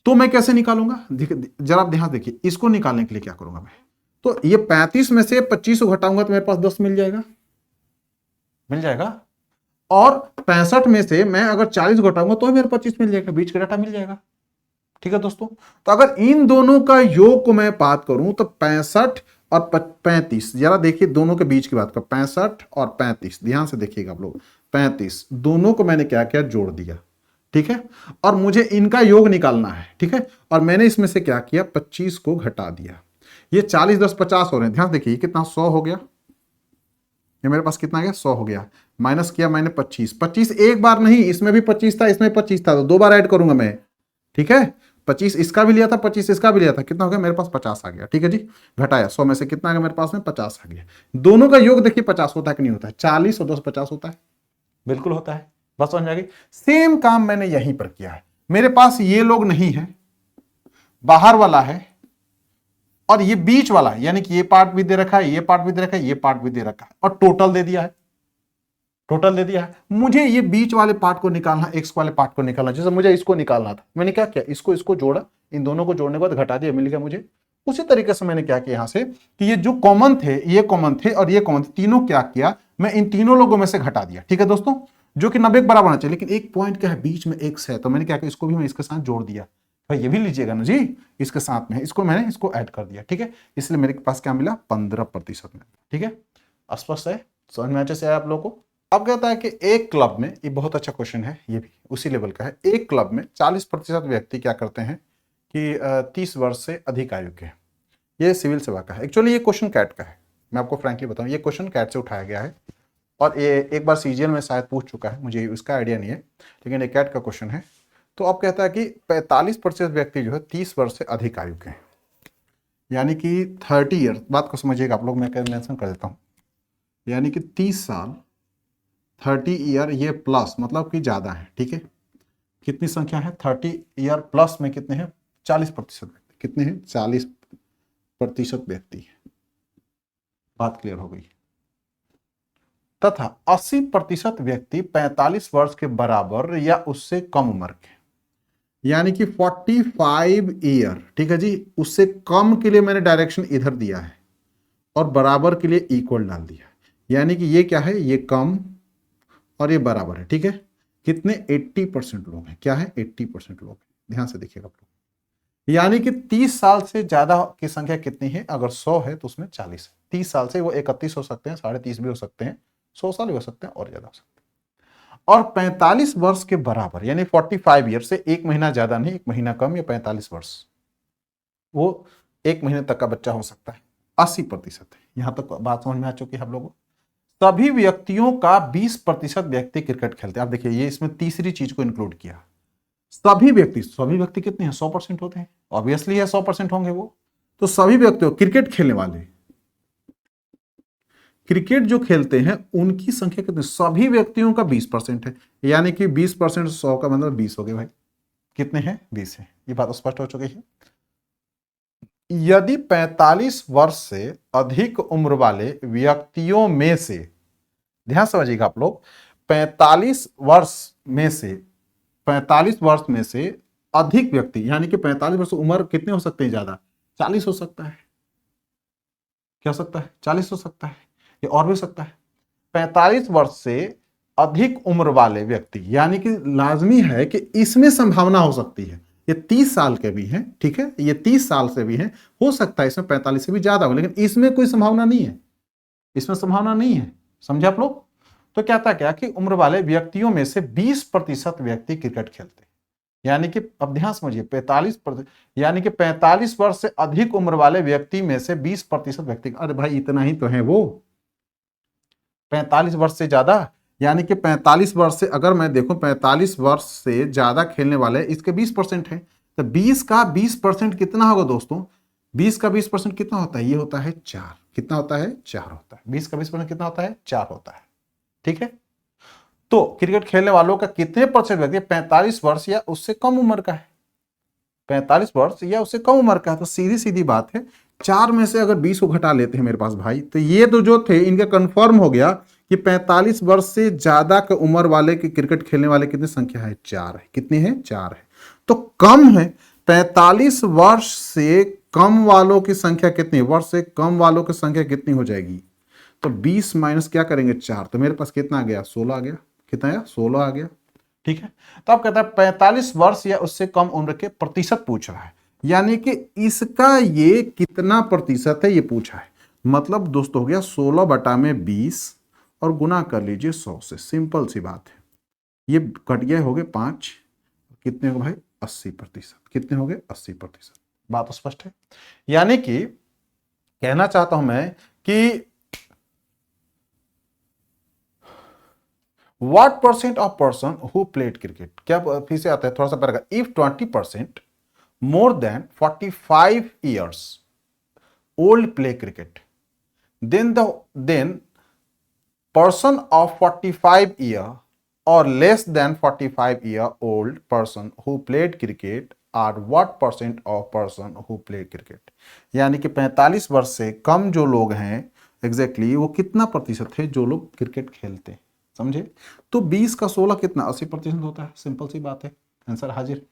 [SPEAKER 1] तो मैं कैसे निकालूंगा, जरा आप ध्यान देखिए। इसको निकालने के लिए क्या करूंगा मैं, तो ये 35 में से 25 को घटाऊंगा तो मेरे पास 10 मिल जाएगा, मिल जाएगा। और 65 में से मैं अगर 40 घटाऊंगा तो मेरे 25 मिल जाएगा, बीच का डाटा मिल जाएगा, ठीक है दोस्तों। तो अगर इन दोनों का योग को मैं बात करूं तो 65 और 35, जरा देखिए दोनों के बीच की बात कर, 65 और 35, ध्यान से देखिएगा आप लोग, 35 दोनों को मैंने क्या किया जोड़ दिया, ठीक है। और मुझे इनका योग निकालना है, ठीक है। और मैंने इसमें से क्या किया 25 को घटा दिया। ये 40 10 50 हो रहे हैं, ध्यान देखिए कितना 100 हो गया, ये मेरे पास कितना आ गया 100 हो गया। माइनस किया मैंने 25, 25 एक बार नहीं, इसमें भी 25 था इसमें 25 था, तो 2 बार ऐड करूंगा मैं, ठीक है। 25 इसका भी लिया था 25 इसका भी लिया था, कितना हो गया मेरे पास 50 आ गया, ठीक है जी। घटाया 100 में से कितना आ गया मेरे पास में 50 आ गया। दोनों का योग देखिए 50 होता है कि नहीं होता है, 40 और 10 50 होता है, बिल्कुल होता है। बस समझ आ गई। सेम काम मैंने यहीं पर किया है। मेरे पास ये लोग नहीं है, बाहर वाला है और ये बीच वाला है, यानी कि ये पार्ट भी दे रखा है, ये पार्ट भी दे रखा है, ये पार्ट भी दे रखा है, और टोटल दे दिया है, टोटल दे दिया है। मुझे ये बीच वाले पार्ट को निकालना, एक्स वाले पार्ट को निकालना, जैसे मुझे इसको निकालना था, मैंने क्या किया इसको जोड़ा, इन दोनों को जोड़ने के बाद घटा दिया, मिल गया मुझे। उसी तरीके से मैंने क्या किया यहां से कि ये जो कॉमन थे, ये कॉमन थे और ये कॉमन थे, तीनों क्या किया मैं इन तीनों लोगों में से घटा दिया, ठीक है दोस्तों, जो कि 90 के बराबर होना चाहिए। लेकिन एक पॉइंट क्या है, बीच में एक्स है, तो मैंने क्या किया इसको भी मैं इसके साथ जोड़ दिया। भाई ये भी लीजिएगा ना जी, इसके साथ में इसको मैंने इसको ऐड कर दिया, ठीक है। इसलिए मेरे पास क्या मिला 15% में, ठीक है। स्पष्ट है, समझ में अच्छे से आया आप लोगों को। अब कहता है कि एक क्लब में, ये बहुत अच्छा क्वेश्चन है, ये भी उसी लेवल का है। एक क्लब में 40% व्यक्ति क्या करते हैं कि 30 वर्ष से अधिक आयु के। ये सिविल सेवा का है, एक्चुअली ये क्वेश्चन कैट का है, मैं आपको फ्रैंकली बताऊं, ये क्वेश्चन कैट से उठाया गया है और ये एक बार सीजीएल में शायद पूछ चुका है, मुझे उसका आइडिया नहीं है, लेकिन ये कैट का क्वेश्चन है। तो अब कहता है कि 45% व्यक्ति जो है 30 वर्ष से अधिक आयु के हैं, यानी कि 30 ईयर, बात को समझिएगा आप लोग, मैं मेंशन कर देता हूँ, यानी कि 30 साल 30 ईयर, ये प्लस मतलब कि ज्यादा है, ठीक है। कितनी संख्या है 30 ईयर प्लस में कितने हैं 40% व्यक्ति, कितने हैं 40% व्यक्ति, बात क्लियर हो गई। तथा 80% व्यक्ति 45 वर्ष के बराबर या उससे कम उम्र के, यानी कि 45 ईयर, ठीक है जी, उससे कम के लिए मैंने डायरेक्शन इधर दिया है और बराबर के लिए इक्वल डाल दिया, यानी कि ये क्या है, ये कम और ये बराबर है, ठीक है। कितने 80% लोग हैं, क्या है 80% लोग हैं, ध्यान से देखिएगा आप लोग। यानी कि 30 साल से ज्यादा की संख्या कितनी है, अगर 100 है तो उसमें 40 है। 30 साल से वो 31 हो सकते हैं, 30.5 भी हो सकते हैं, 100 साल भी हो सकते हैं और ज्यादा हो सकते हैं। और 45 वर्ष के बराबर यानी 45 ईयर से एक महीना ज्यादा नहीं, एक महीना कम, या 45 वर्ष, वो एक महीने तक का बच्चा हो सकता है, 80% है। यहां तक बात समझ में आ चुकी है आप लोगों को। सभी व्यक्तियों का 20% व्यक्ति क्रिकेट खेलते हैं। आप देखिए ये इसमें तीसरी चीज को इंक्लूड किया, सभी व्यक्ति कितने हैं 100% होते हैं, ऑब्वियसली है 100% होंगे वो। तो सभी व्यक्तियों, क्रिकेट खेलने वाले, क्रिकेट जो खेलते हैं उनकी संख्या कितनी, सभी व्यक्तियों का 20% है, यानी कि 20% 100 का मतलब 20 हो गए भाई, कितने हैं 20 है। ये बात स्पष्ट हो चुकी है। यदि 45 वर्ष से अधिक उम्र वाले व्यक्तियों में से, ध्यान समझिएगा आप लोग, 45 वर्ष में से 45 वर्ष में से अधिक व्यक्ति, यानी कि 45 वर्ष उम्र कितने हो सकते हैं ज्यादा, 40 हो सकता है, क्या हो सकता है, 40 हो सकता है, ये और भी हो सकता है। 45 वर्ष से अधिक उम्र वाले व्यक्ति, यानी कि लाजमी है कि इसमें संभावना हो सकती है, ये 30 साल के भी हैं, ठीक है, ये 30 साल से भी हैं, हो सकता है इसमें 45 से भी ज्यादा हो, लेकिन इसमें कोई संभावना नहीं है, इसमें संभावना नहीं है, समझे आप लोग। तो क्या था क्या कि उम्र वाले व्यक्तियों में से 20% व्यक्ति क्रिकेट खेलते हैं, यानी कि अब ध्यान समझिए 45%, यानी कि 45 वर्ष से अधिक उम्र वाले व्यक्ति में से 20% व्यक्ति, अरे भाई इतना ही तो है वो, 45 वर्ष से ज्यादा, यानी कि 45 वर्ष से अगर मैं देखूं 45 वर्ष से ज्यादा खेलने वाले इसके 20% है, तो 20 का 20% कितना होगा दोस्तों, 20 का 20% कितना होता है, ये होता है 4, कितना होता है, 4 होता है, 20 का 20% कितना होता है, 4 होता है, ठीक है। तो क्रिकेट खेलने वालों का कितने परसेंट व्यक्ति 45 वर्ष या उससे कम उम्र का है, 45 वर्ष या उससे कम उम्र का है, तो सीधी सीधी बात है 4 में से अगर 20 को घटा लेते हैं मेरे पास भाई, तो ये तो जो थे इनका कंफर्म हो गया कि 45 वर्ष से ज्यादा की उम्र वाले के क्रिकेट खेलने वाले कितनी संख्या है, 4 है, कितनी है, 4 है। तो कम है, 45 वर्ष से कम वालों की संख्या कितनी, वर्ष से कम वालों की संख्या कितनी हो जाएगी, तो 20 माइनस क्या करेंगे 4, तो मेरे पास कितना आ गया, 16 आ गया, कितना आया, 16 आ गया, ठीक है। तो आप कहता है 45 वर्ष या उससे कम उम्र के प्रतिशत पूछ रहा है, यानी कि इसका ये कितना प्रतिशत है ये पूछा है, मतलब दोस्तों हो गया 16 बटा में 20 और गुना कर लीजिए 100 से, सिंपल सी बात है, ये कट गए हो गए 5, कितने हो गए भाई 80%, कितने हो गए 80%, बात स्पष्ट है। यानी कि कहना चाहता हूं मैं कि What percent of person who played cricket, क्या फिर से आता है थोड़ा सा पहले, if 20% more than 45 years old play cricket, then person of 45 year or less than 45 year old person who played cricket are what percent of person who play cricket, यानी कि 45 वर्ष से कम जो लोग हैं एग्जैक्टली वो कितना प्रतिशत है जो लोग क्रिकेट खेलते हैं, समझे। तो 20 का 16 कितना 80% होता है, सिंपल सी बात है, आंसर हाजिर।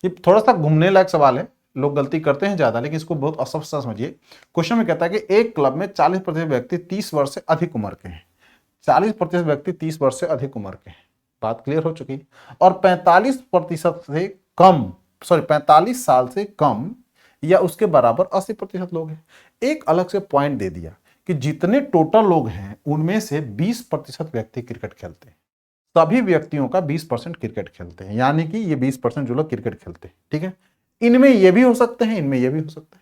[SPEAKER 1] ये थोड़ा सा घूमने लायक सवाल है, लोग गलती करते हैं ज्यादा, लेकिन इसको बहुत अस्पष्ट समझिए। क्वेश्चन में कहता है कि एक क्लब में 40% व्यक्ति 30 वर्ष से अधिक उम्र के हैं, 40% व्यक्ति 30 वर्ष से अधिक उम्र के हैं, बात क्लियर हो चुकी। और 45% से कम, सॉरी 45 साल से कम या उसके बराबर 80% लोग हैं। एक अलग से पॉइंट दे दिया कि जितने टोटल लोग हैं उनमें से 20% व्यक्ति क्रिकेट खेलते हैं, सभी व्यक्तियों का 20% क्रिकेट खेलते हैं, यानी कि ये 20% जो लोग क्रिकेट खेलते हैं, ठीक है। इनमें ये भी हो सकते हैं, इनमें ये भी हो सकते हैं।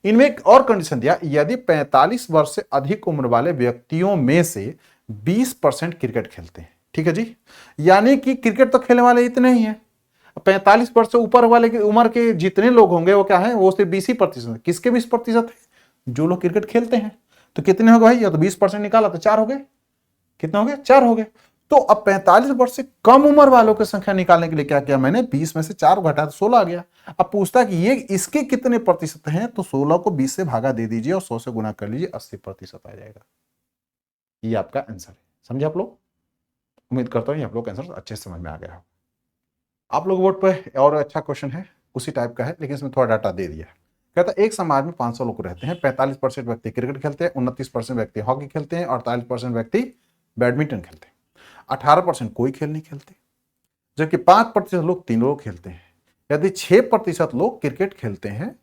[SPEAKER 1] इनमें एक और कंडीशन दिया, यदि 45 वर्ष से अधिक उम्र वाले व्यक्तियों में से 20% क्रिकेट खेलते हैं, ठीक है जी। यानी कि क्रिकेट तो खेलने वाले इतने ही हैं, 45 वर्ष से ऊपर वाले की उम्र के जितने लोग होंगे वो क्या है, वो सिर्फ 20% किसके 20% है, जो लोग क्रिकेट खेलते हैं। तो कितने हो गए भाई, या तो 20% निकाला तो 4 हो गए, कितने हो गए, 4 हो गए। तो अब 45 वर्ष से कम उम्र वालों की संख्या निकालने के लिए क्या किया मैंने, 20 में से 4 घटा तो 16 आ गया। अब पूछता कि ये इसके कितने प्रतिशत हैं, तो 16 को 20 से भागा दे दीजिए और 100 से गुना कर लीजिए, 80% आ जाएगा। ये आपका आंसर है, समझे आप लोग। उम्मीद करता हूँ आप लोग आंसर अच्छे से समझ में आ गया हो। आप लोग बोर्ड पर और अच्छा क्वेश्चन है उसी टाइप का है, लेकिन इसमें थोड़ा डाटा दे दिया है। कहता है एक समाज में 500 लोग रहते हैं, 45% व्यक्ति क्रिकेट खेलते हैं, 29% व्यक्ति हॉकी खेलते हैं, 48% व्यक्ति बैडमिंटन खेलते हैं, 18% कोई खेल नहीं खेलते, जबकि 5% लोग तीनों खेलते हैं। यदि 6% लोग क्रिकेट खेलते हैं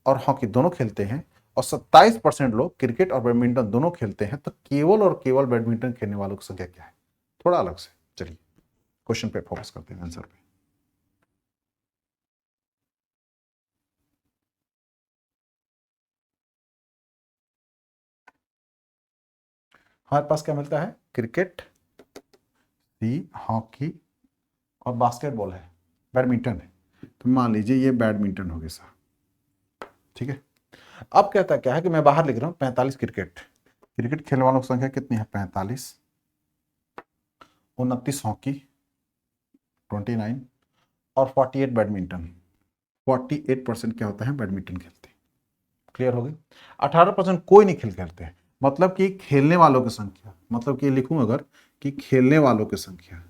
[SPEAKER 1] और हॉकी दोनों खेलते हैं और 27% लोग क्रिकेट और बैडमिंटन दोनों खेलते हैं, तो केवल और केवल बैडमिंटन खेलने वालों की संख्या क्या है, थोड़ा अलग से। चलिए क्वेश्चन पे फोकस करते हैं, आंसर पे। हमारे पास क्या मिलता है, क्रिकेट, सी, हॉकी और बास्केटबॉल है, बैडमिंटन है। तो मान लीजिए ये बैडमिंटन हो गया सर, ठीक है। अब कहता क्या है कि मैं बाहर लिख रहा हूं 45 क्रिकेट, क्रिकेट खेलने वालों की संख्या कितनी है 45, 29 हॉकी 29 और 48 बैडमिंटन, 48% क्या होता है बैडमिंटन खेलते हैं। क्लियर हो गई। 18% कोई नहीं खेलते, मतलब कि खेलने वालों की संख्या, मतलब कि लिखूं अगर कि खेलने वालों की संख्या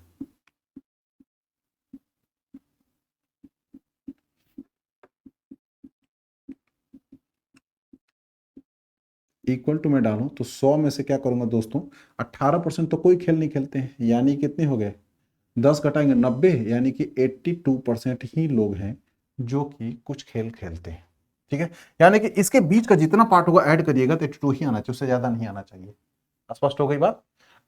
[SPEAKER 1] इक्वल टू में डालूं तो 100 में से क्या करूंगा दोस्तों, 18% तो कोई खेल नहीं खेलते हैं, यानी कितने हो गए, 10 घटाएंगे 90, यानी कि 82% ही लोग हैं जो कि कुछ खेल खेलते हैं। ठीक है, यानी कि इसके बीच का जितना पार्ट होगा ऐड करिएगा तो 82 ही आना चाहिए, उससे ज्यादा नहीं आना चाहिए। स्पष्ट हो गई बात।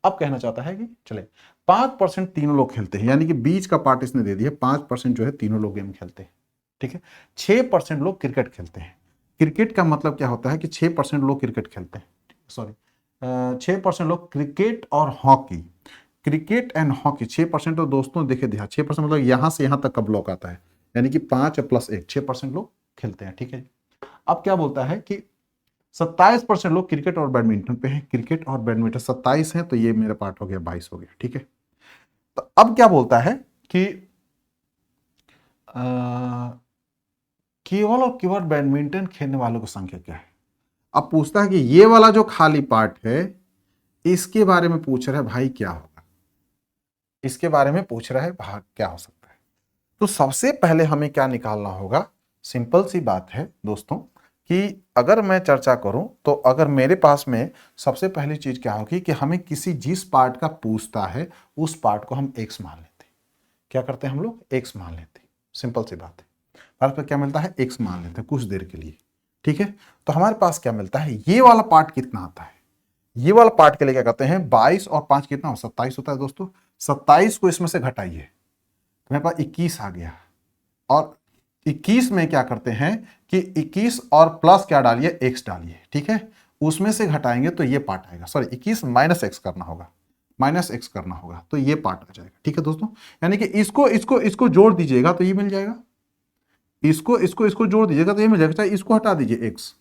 [SPEAKER 1] अब कहना चाहता है कि चले 5% तीनों लोग खेलते हैं, यानी कि बीच का पार्ट इसने दे दिया, 5% जो है तीनों लोग गेम खेलते हैं। ठीक है, 6% लोग क्रिकेट खेलते हैं। क्रिकेट का मतलब क्या होता है कि 6% लोग क्रिकेट खेलते हैं, सॉरी 6% लोग क्रिकेट और हॉकी, क्रिकेट एंड हॉकी 6%। तो दोस्तों देखिए ध्यान, 6% मतलब यहां से यहां तक का ब्लॉक आता है, यानी कि 5 प्लस 1, 6% लोग खेलते हैं। ठीक है, अब क्या बोलता है कि 27% लोग क्रिकेट और बैडमिंटन पे हैं, क्रिकेट और बैडमिंटन 27 है, तो ये मेरा पार्ट हो गया 22 हो गया। ठीक है, तो अब क्या बोलता है कि केवल और केवल बैडमिंटन खेलने वालों की संख्या क्या है। अब पूछता है कि ये वाला जो खाली पार्ट है इसके बारे में पूछ रहा है भाई क्या होगा, इसके बारे में पूछ रहा है भाग क्या हो सकता है। तो सबसे पहले हमें क्या निकालना होगा, सिंपल सी बात है दोस्तों कि अगर मैं चर्चा करूं तो अगर मेरे पास में सबसे पहली चीज क्या होगी कि हमें किसी जिस पार्ट का पूछता है उस पार्ट को हम एक्स मान लेते हैं। क्या करते हैं हम लोग, एक्स मान लेते हैं, सिंपल सी बात है। हमारे पास क्या मिलता है, एक्स मान लेते हैं कुछ देर के लिए। ठीक है, तो हमारे पास क्या मिलता है, ये वाला पार्ट कितना आता है, ये वाला पार्ट के लिए क्या करते हैं, 22 और 5 कितना हो, 27 होता है दोस्तों। 27 को इसमें से घटाइए, मेरे पास 21 आ गया, और 21 में क्या करते हैं कि 21 और प्लस क्या डालिए, एक्स डालिए। ठीक है, उसमें से घटाएंगे तो ये पार्ट आएगा, सॉरी 21 माइनस एक्स करना होगा, माइनस एक्स करना होगा, तो ये पार्ट आ जाएगा। ठीक है दोस्तों, यानी कि इसको इसको इसको जोड़ दीजिएगा तो ये मिल जाएगा, इसको इसको इसको जोड़ दीजिएगा तो ये मिल जाएगा, चाहे इसको हटा दीजिए एक्स,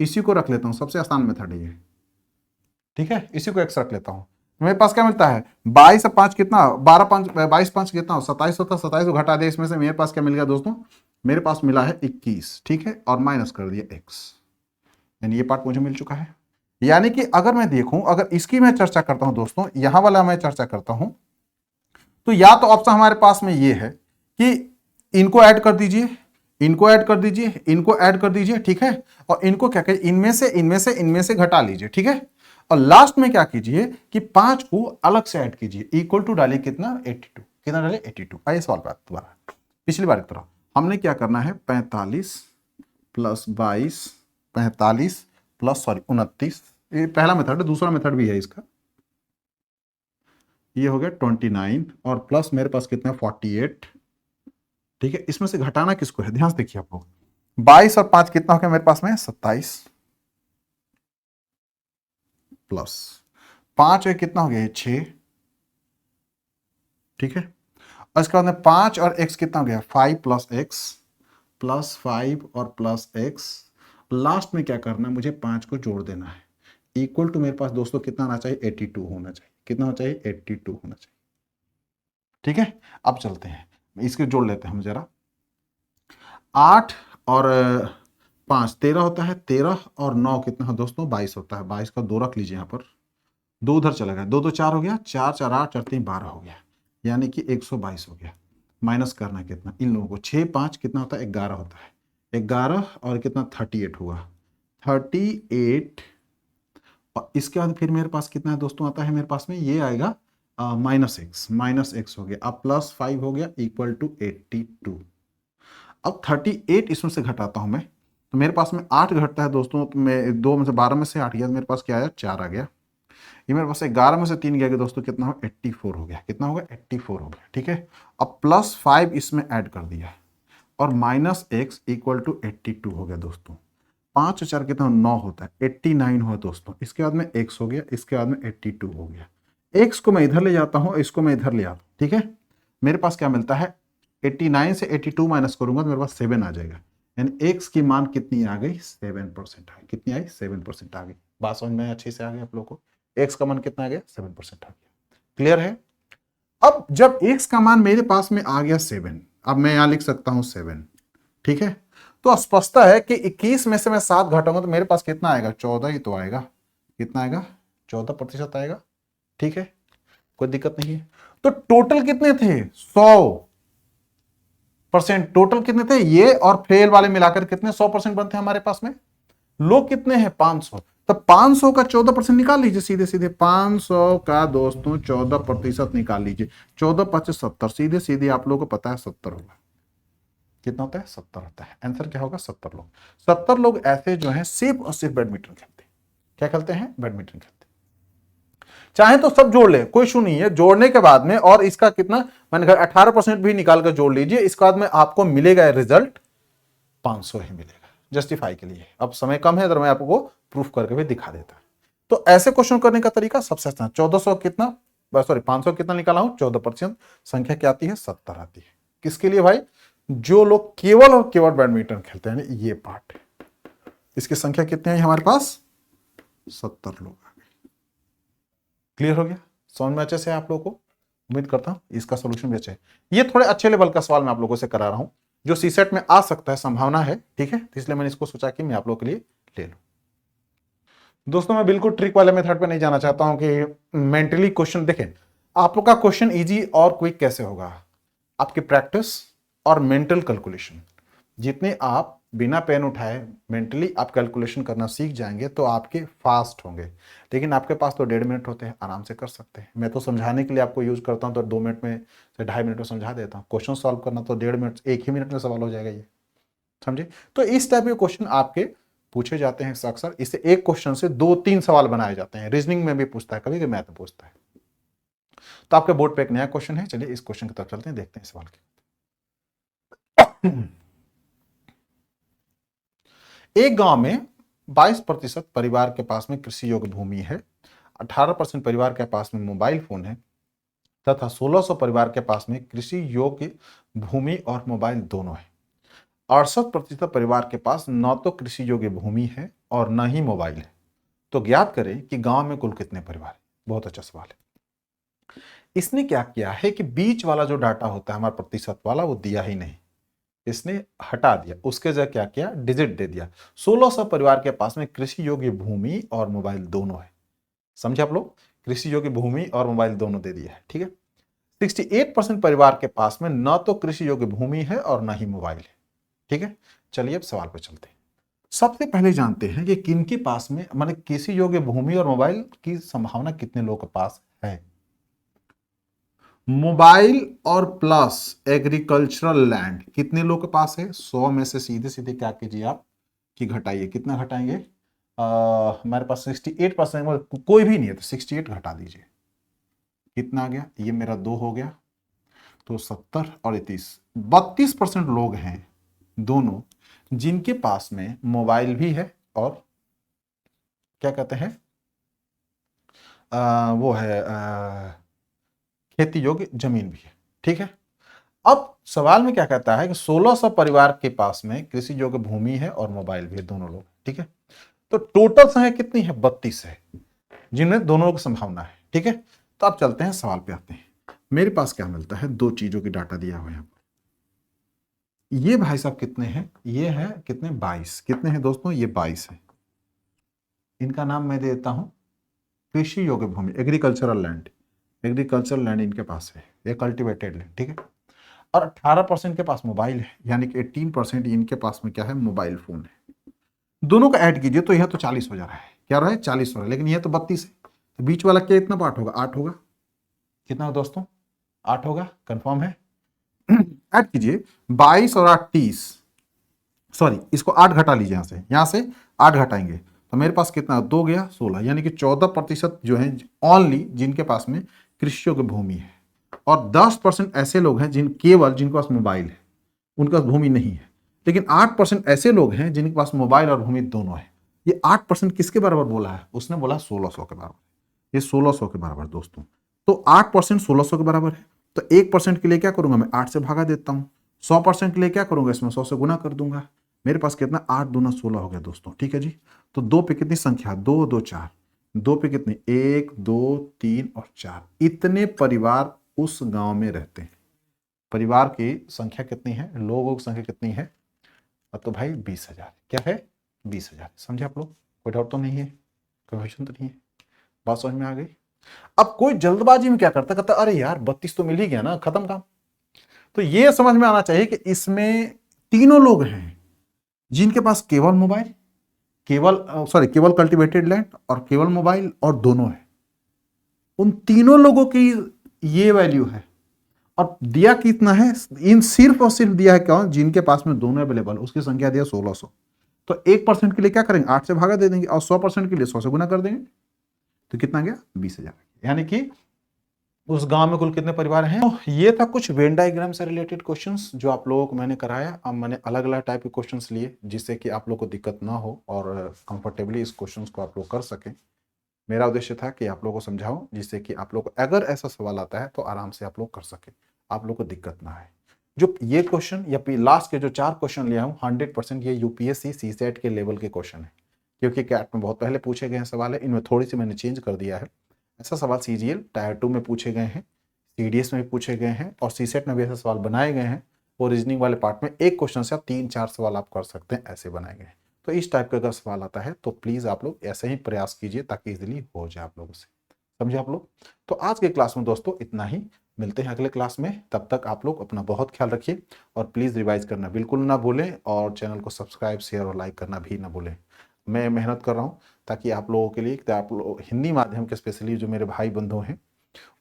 [SPEAKER 1] इसी को रख लेता हूं, सबसे आसान मेथड है ये। ठीक है, इसी को एक्स रख लेता हूं, मेरे पास क्या मिलता है, 22 और 5 कितना, 12 5 22 5 कितना, 27 होता है, 27 को घटा दे इसमें से, मेरे पास क्या मिल गया दोस्तों, मेरे पास मिला है 21। ठीक है, और माइनस कर दिया एक्स, यानी ये पार्ट मुझे मिल चुका है। यानी कि अगर मैं देखूं, अगर इसकी मैं चर्चा करता हूं दोस्तों, यहां वाला मैं चर्चा करता हूं, तो या तो ऑप्शन हमारे पास में ये है कि इनको ऐड कर दीजिए, इनको ऐड कर दीजिए, इनको ऐड कर दीजिए। ठीक है, और इनको क्या करिए, इनमें से घटा लीजिए। ठीक है, और लास्ट में क्या कीजिए कि 5 को अलग से ऐड कीजिए, इक्वल टू डालिए कितना, 82, कितना डालिए 82। आइए सवाल बात दोबारा, पिछली बार की तरह हमने क्या करना है, 45 प्लस 22, 45 प्लस सॉरी 29, ये पहला मेथड है, दूसरा मेथड भी है इसका, ये हो गया 29 और प्लस मेरे पास कितना है 48। ठीक है, इसमें से घटाना किसको है, ध्यान से देखिए आप लोग, 22 और 5 कितना हो गया मेरे पास में 27, प्लस 5 है कितना हो गया 6। ठीक है, और इसके बाद में 5 और x कितना हो गया 5 प्लस एक्स, प्लस 5 और प्लस एक्स, लास्ट में क्या करना है, मुझे 5 को जोड़ देना है, इक्वल टू मेरे पास दोस्तों कितना आना चाहिए, 82 होना चाहिए, कितना होना चाहिए 82 होना चाहिए। ठीक है, अब चलते हैं, इसके जोड़ लेते हैं हम जरा, 8 और 5 13 होता है, 13 और 9 कितना है दोस्तों 22 होता है, 22 का 2 रख लीजिए यहाँ पर, 2 उधर चला गया, 2 2 4 हो गया, 4 4 8 4 3 12 हो गया, यानी कि 122 हो गया। माइनस करना है कितना इन लोगों को, 6 5 कितना होता है 11 होता है, 11 और कितना 38 हुआ, 38, और इसके बाद फिर मेरे पास कितना है दोस्तों आता है, मेरे पास में ये आएगा माइनस एक्स हो गया, अब प्लस 5 हो गया इक्वल टू 82। अब 38 इसमें से घटाता हूं मैं, तो मेरे पास में 8 घटता है दोस्तों, तो मैं 2 में से 12 में से 8 गया, मेरे पास क्या आया 4 आ गया, ये मेरे पास 11 में से 3 गया दोस्तों, कितना हो 84 हो गया, कितना होगा 84 हो गया। ठीक है, अब प्लस 5 इसमें ऐड कर दिया, और माइनस एक्स इक्वल टू 82 हो गया दोस्तों, 5 4 कितना 9 होता है, 89 हुआ दोस्तों, इसके बाद में एक्स हो गया, इसके बाद में 82 हो गया, एक्स को मैं इधर ले जाता हूं, इसको मैं इधर ले आता हूं। ठीक है, मेरे पास क्या मिलता है, 89 से 82 माइनस करूंगा तो मेरे पास 7 आ जाएगा, यानी एक्स की मान कितनी आ गई 7% आ गई, कितनी आई 7% आ गई। बात समझ में अच्छे से आ गई आप लोगों को, एक्स का मान कितना आ गया 7% आ गया, क्लियर है। अब जब एक्स का मान मेरे पास में आ गया 7, अब मैं यहां लिख सकता हूं 7। ठीक है, तो स्पष्टता है कि 21 में से मैं 7 घटाऊंगा तो मेरे पास कितना आएगा, 14 ही तो आएगा। कितना आएगा, 14% आएगा। ठीक है, कोई दिक्कत नहीं है। तो टोटल कितने थे, 100%। टोटल कितने थे, ये और फेल वाले मिलाकर कितने 100% बनते हैं हमारे पास में। लोग कितने हैं, 500। तो 500 का 14% निकाल लीजिए सीधे सीधे। 500 का दोस्तों 14% निकाल लीजिए। 14×5 = 70, सीधे सीधे आप लोगों को पता है 70 होगा। कितना होता है, 70 होता है। आंसर क्या होगा, 70 लोग। 70 लोग ऐसे जो हैं सिर्फ और सिर्फ बैडमिंटन खेलते हैं। क्या खेलते हैं, बैडमिंटन खेलते हैं। चाहे तो सब जोड़ ले, कोई इशू नहीं है। जोड़ने के बाद में और इसका कितना, मैंने कहा 18% भी निकाल कर जोड़ लीजिए। इसके बाद में आपको मिलेगा रिजल्ट 500 ही मिलेगा, जस्टिफाई के लिए। अब समय कम है तो मैं आपको प्रूफ करके भी दिखा देता। तो ऐसे क्वेश्चन करने का तरीका सबसे आसान। 1400 कितना, सॉरी 500 कितना निकाला हूं, 14%। संख्या क्या आती है, 70 आती है। किसके लिए भाई, जो लोग केवल और केवल बैडमिंटन खेलते हैं, ये पार्ट। इसकी संख्या कितनी है हमारे पास, 70 लोग आ गए। क्लियर हो गया, समझ में अच्छे से आप लोगों को। उम्मीद करता हूं इसका सोल्यूशन भी अच्छा है। ये थोड़े अच्छे लेवल का सवाल मैं आप लोगों से करा रहा हूं, जो सीसेट में आ सकता है, संभावना है। ठीक है, इसलिए मैंने इसको सोचा कि मैं आप लोगों के लिए ले लूं। दोस्तों मैं बिल्कुल ट्रिक वाले मेथड पे नहीं जाना चाहता हूं कि मेंटली क्वेश्चन देखें। आप लोग का क्वेश्चन इजी और क्विक कैसे होगा, आपकी प्रैक्टिस और मेंटल कैलकुलेशन। जितने आप बिना पेन उठाए मेंटली आप कैलकुलेशन करना सीख जाएंगे तो आपके फास्ट होंगे। लेकिन आपके पास तो 1.5 मिनट होते हैं, आराम से कर सकते हैं। मैं तो समझाने के लिए आपको यूज करता हूं तो 2 मिनट में से 2.5 मिनट में समझा देता हूं। क्वेश्चन सॉल्व करना तो 1.5 मिनट, 1 ही मिनट में सवाल हो जाएगा ये, समझे। तो इस टाइप के क्वेश्चन आपके पूछे जाते हैं अक्सर। इससे एक क्वेश्चन से 2-3 सवाल बनाए जाते हैं। रीजनिंग में भी पूछता है, कभी कभी मैथ में पूछता है। तो आपके बोर्ड पे एक नया क्वेश्चन है, चलिए इस क्वेश्चन की तरफ चलते हैं, देखते हैं सवाल के। एक गांव में 22% परिवार के पास में कृषि योग्य भूमि है, 18% परिवार के पास में मोबाइल फोन है तथा 1600 परिवार के पास में कृषि योग्य भूमि और मोबाइल दोनों है। 68% परिवार के पास न तो कृषि योग्य भूमि है और न ही मोबाइल है। तो ज्ञात करें कि गांव में कुल कितने परिवार है। बहुत अच्छा सवाल है। इसने क्या किया है कि बीच वाला जो डाटा होता है हमारा प्रतिशत वाला, वो दिया ही नहीं, इसने हटा दिया। उसके जगह क्या किया, डिजिट दे दिया। 1600 परिवार के पास में कृषि योग्य भूमि और मोबाइल दोनों है। समझे आप लोग, कृषि योग्य भूमि और मोबाइल दोनों दे दिया है। ठीक है, 68% परिवार के पास में न तो कृषि योग्य भूमि है और न ही मोबाइल है। ठीक है, चलिए अब सवाल पे चलते हैं। सबसे पहले जानते हैं कि किनके पास में, माने कृषि योग्य भूमि और मोबाइल की संभावना कितने लोगों के पास है। मोबाइल और प्लस एग्रीकल्चरल लैंड कितने लोगों के पास है, 100 में से सीधे सीधे क्या कीजिए आप कि घटाइए। कितना घटाएंगे, हमारे पास 68%, कोई भी नहीं है तो 68 घटा दीजिए। कितना आ गया, ये मेरा 2 हो गया, तो 70 और 32% लोग हैं दोनों जिनके पास में मोबाइल भी है और क्या कहते हैं, वो है खेती योग्य जमीन भी है। ठीक है, अब सवाल में क्या कहता है कि 1600 परिवार के पास में कृषि योग्य भूमि है और मोबाइल भी है, दोनों लोग। ठीक है, तो टोटल संख्या कितनी है, 32 है जिनमें दोनों की संभावना है। ठीक है, तो अब चलते हैं सवाल पे आते हैं। मेरे पास क्या मिलता है, 2 चीजों की डाटा दिया हुआ है यहाँ पर। ये भाई साहब कितने हैं, ये है कितने, 22। कितने हैं दोस्तों, ये 22 है। इनका नाम मैं देता हूं कृषि योग्य भूमि, एग्रीकल्चरल लैंड। एग्रीकल्चरल लैंड इनके पास है, ये कल्टिवेटेड लैंड। ठीक है, और 18% के पास मोबाइल है, यानी कि 18% इनके पास में क्या है, मोबाइल फोन है। दोनों का ऐड कीजिए तो यह तो 40 हो जा रहा है। क्या रहा है, 40 हो रहा है, लेकिन यह तो 32 है। तो बीच वाला क्या, इतना पार्ट होगा, 8 होगा। कितना हो दोस्तों, 8 होगा, कंफर्म है। ऐड कीजिए 22 और 8 30, सॉरी इसको 8 घटा लीजिए, यहां से 8 घटाएंगे तो मेरे पास कितना, 2 गया 16, यानी कि 14% जो है ओनली जिनके पास में कृषि योग्य भूमि है। और 10% ऐसे लोग हैं जिनके पास मोबाइल है, उनके पास भूमि नहीं है। लेकिन 8% ऐसे लोग हैं जिनके पास मोबाइल और भूमि दोनों है। ये 8% किसके बराबर बोला है, उसने बोला 1600 के बराबर। ये 1600 के बराबर दोस्तों। तो 8% 1600 के बराबर है। तो 1% के लिए क्या करूंगा, मैं 8 से भागा देता हूं। 100% के लिए क्या करूंगा, इसमें 100 से गुना कर दूंगा। मेरे पास कितना, 8 दूना 16 हो गया दोस्तों। ठीक है जी, तो 2 पे कितनी संख्या, 2 2 4, 2 पे कितनी, 1 2 3 और 4, इतने परिवार उस गांव में रहते हैं। परिवार की संख्या कितनी है, लोगों की संख्या कितनी है, अब तो भाई 20,000 क्या है, 20,000। समझे आप लोग, कोई डाउट तो नहीं है, कंफ्यूजन तो नहीं है, बात समझ में आ गई। अब कोई जल्दबाजी में क्या करता, कहता अरे यार 32 तो मिल ही गया ना, खत्म काम। तो ये समझ में आना चाहिए कि इसमें तीनों लोग हैं जिनके पास केवल मोबाइल, केवल कल्टीवेटेड लैंड और केवल मोबाइल और दोनों है। उन तीनों लोगों की ये वैल्यू है। और दिया कितना है, इन सिर्फ और सिर्फ दिया है कौन, जिनके पास में दोनों अवेलेबल, उसकी संख्या दिया 1600। तो 1% के लिए क्या करेंगे, 8 से भागा दे देंगे और 100% के लिए 100 से गुना कर देंगे। तो कितना गया, 20,000। यानी कि उस गांव में कुल कितने परिवार हैं। तो ये था कुछ वेन डायग्राम से रिलेटेड क्वेश्चंस जो आप लोगों को मैंने कराया। अब मैंने अलग अलग टाइप के क्वेश्चंस लिए जिससे कि आप लोग को दिक्कत ना हो और कंफर्टेबली इस क्वेश्चंस को आप लोग कर सकें। मेरा उद्देश्य था कि आप लोगों को समझाऊं जिससे कि आप लोग को अगर ऐसा सवाल आता है तो आराम से आप लोग कर सके, आप लोग को दिक्कत ना आए। जो ये क्वेश्चन या लास्ट के जो 4 क्वेश्चन लिया हूं 100% ये यूपीएससी सीसेट के लेवल के क्वेश्चन है, क्योंकि कैट में बहुत पहले पूछे गए सवाल है, इनमें थोड़ी सी मैंने चेंज कर दिया है। ऐसा सवाल सीजीएल टायर 2 में पूछे गए हैं, सीडीएस में भी पूछे गए हैं और सीसेट में भी ऐसे सवाल बनाए गए हैं। और रीजनिंग वाले पार्ट में एक क्वेश्चन से आप 3-4 सवाल आप कर सकते हैं, ऐसे बनाए गए हैं। तो इस टाइप का अगर सवाल आता है तो प्लीज आप लोग ऐसे ही प्रयास कीजिए ताकि इजीली हो जाए आप लोगों से। समझे आप लोग। तो आज के क्लास में दोस्तों इतना ही, मिलते हैं अगले क्लास में। तब तक आप लोग अपना बहुत ख्याल रखिए और प्लीज रिवाइज करना बिल्कुल ना भूलें और चैनल को सब्सक्राइब शेयर और लाइक करना भी ना भूलें। मैं मेहनत कर रहा हूँ ताकि आप लोगों के लिए, आप लोग हिंदी माध्यम के स्पेशली जो मेरे भाई बंधु हैं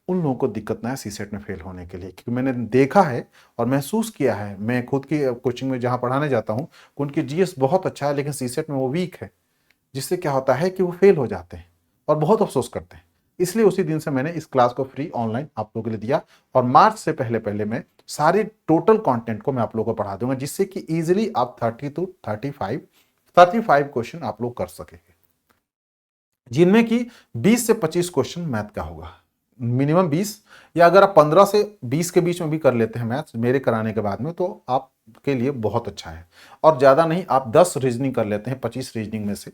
[SPEAKER 1] उन लोगों को दिक्कत ना है सीसेट में फेल होने के लिए, क्योंकि मैंने देखा है और महसूस किया है, मैं खुद की कोचिंग में जहाँ पढ़ाने जाता हूँ उनकी जीएस बहुत अच्छा है लेकिन सीसेट में वो वीक है, जिससे क्या होता है कि वो फेल हो जाते हैं और बहुत अफसोस करते हैं। इसलिए उसी दिन से मैंने इस क्लास को फ्री ऑनलाइन आप लोगों के लिए दिया और मार्च से पहले पहले मैं सारे टोटल कंटेंट को मैं आप लोगों को पढ़ा दूंगा जिससे कि इजीली आप 30 to 35 क्वेश्चन आप लोग कर सकेंगे, जिनमें कि 20 से 25 क्वेश्चन मैथ का होगा, मिनिमम 20, या अगर आप 15 से 20 के बीच में भी कर लेते हैं मैथ्स मेरे कराने के बाद में तो आपके लिए बहुत अच्छा है। और ज्यादा नहीं, आप 10 रीजनिंग कर लेते हैं 25 रीजनिंग में से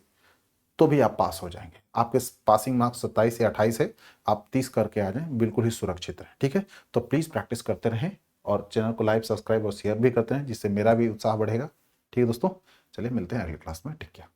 [SPEAKER 1] तो भी आप पास हो जाएंगे। आपके पासिंग मार्क्स 27 या 28 है, आप 30 करके आ जाएं, बिल्कुल ही सुरक्षित है। ठीक है, तो प्लीज प्रैक्टिस करते रहें और चैनल को लाइक सब्सक्राइब और शेयर भी करते हैं जिससे मेरा भी उत्साह बढ़ेगा। ठीक है दोस्तों, चलिए मिलते हैं अगली क्लास में। ठीक है।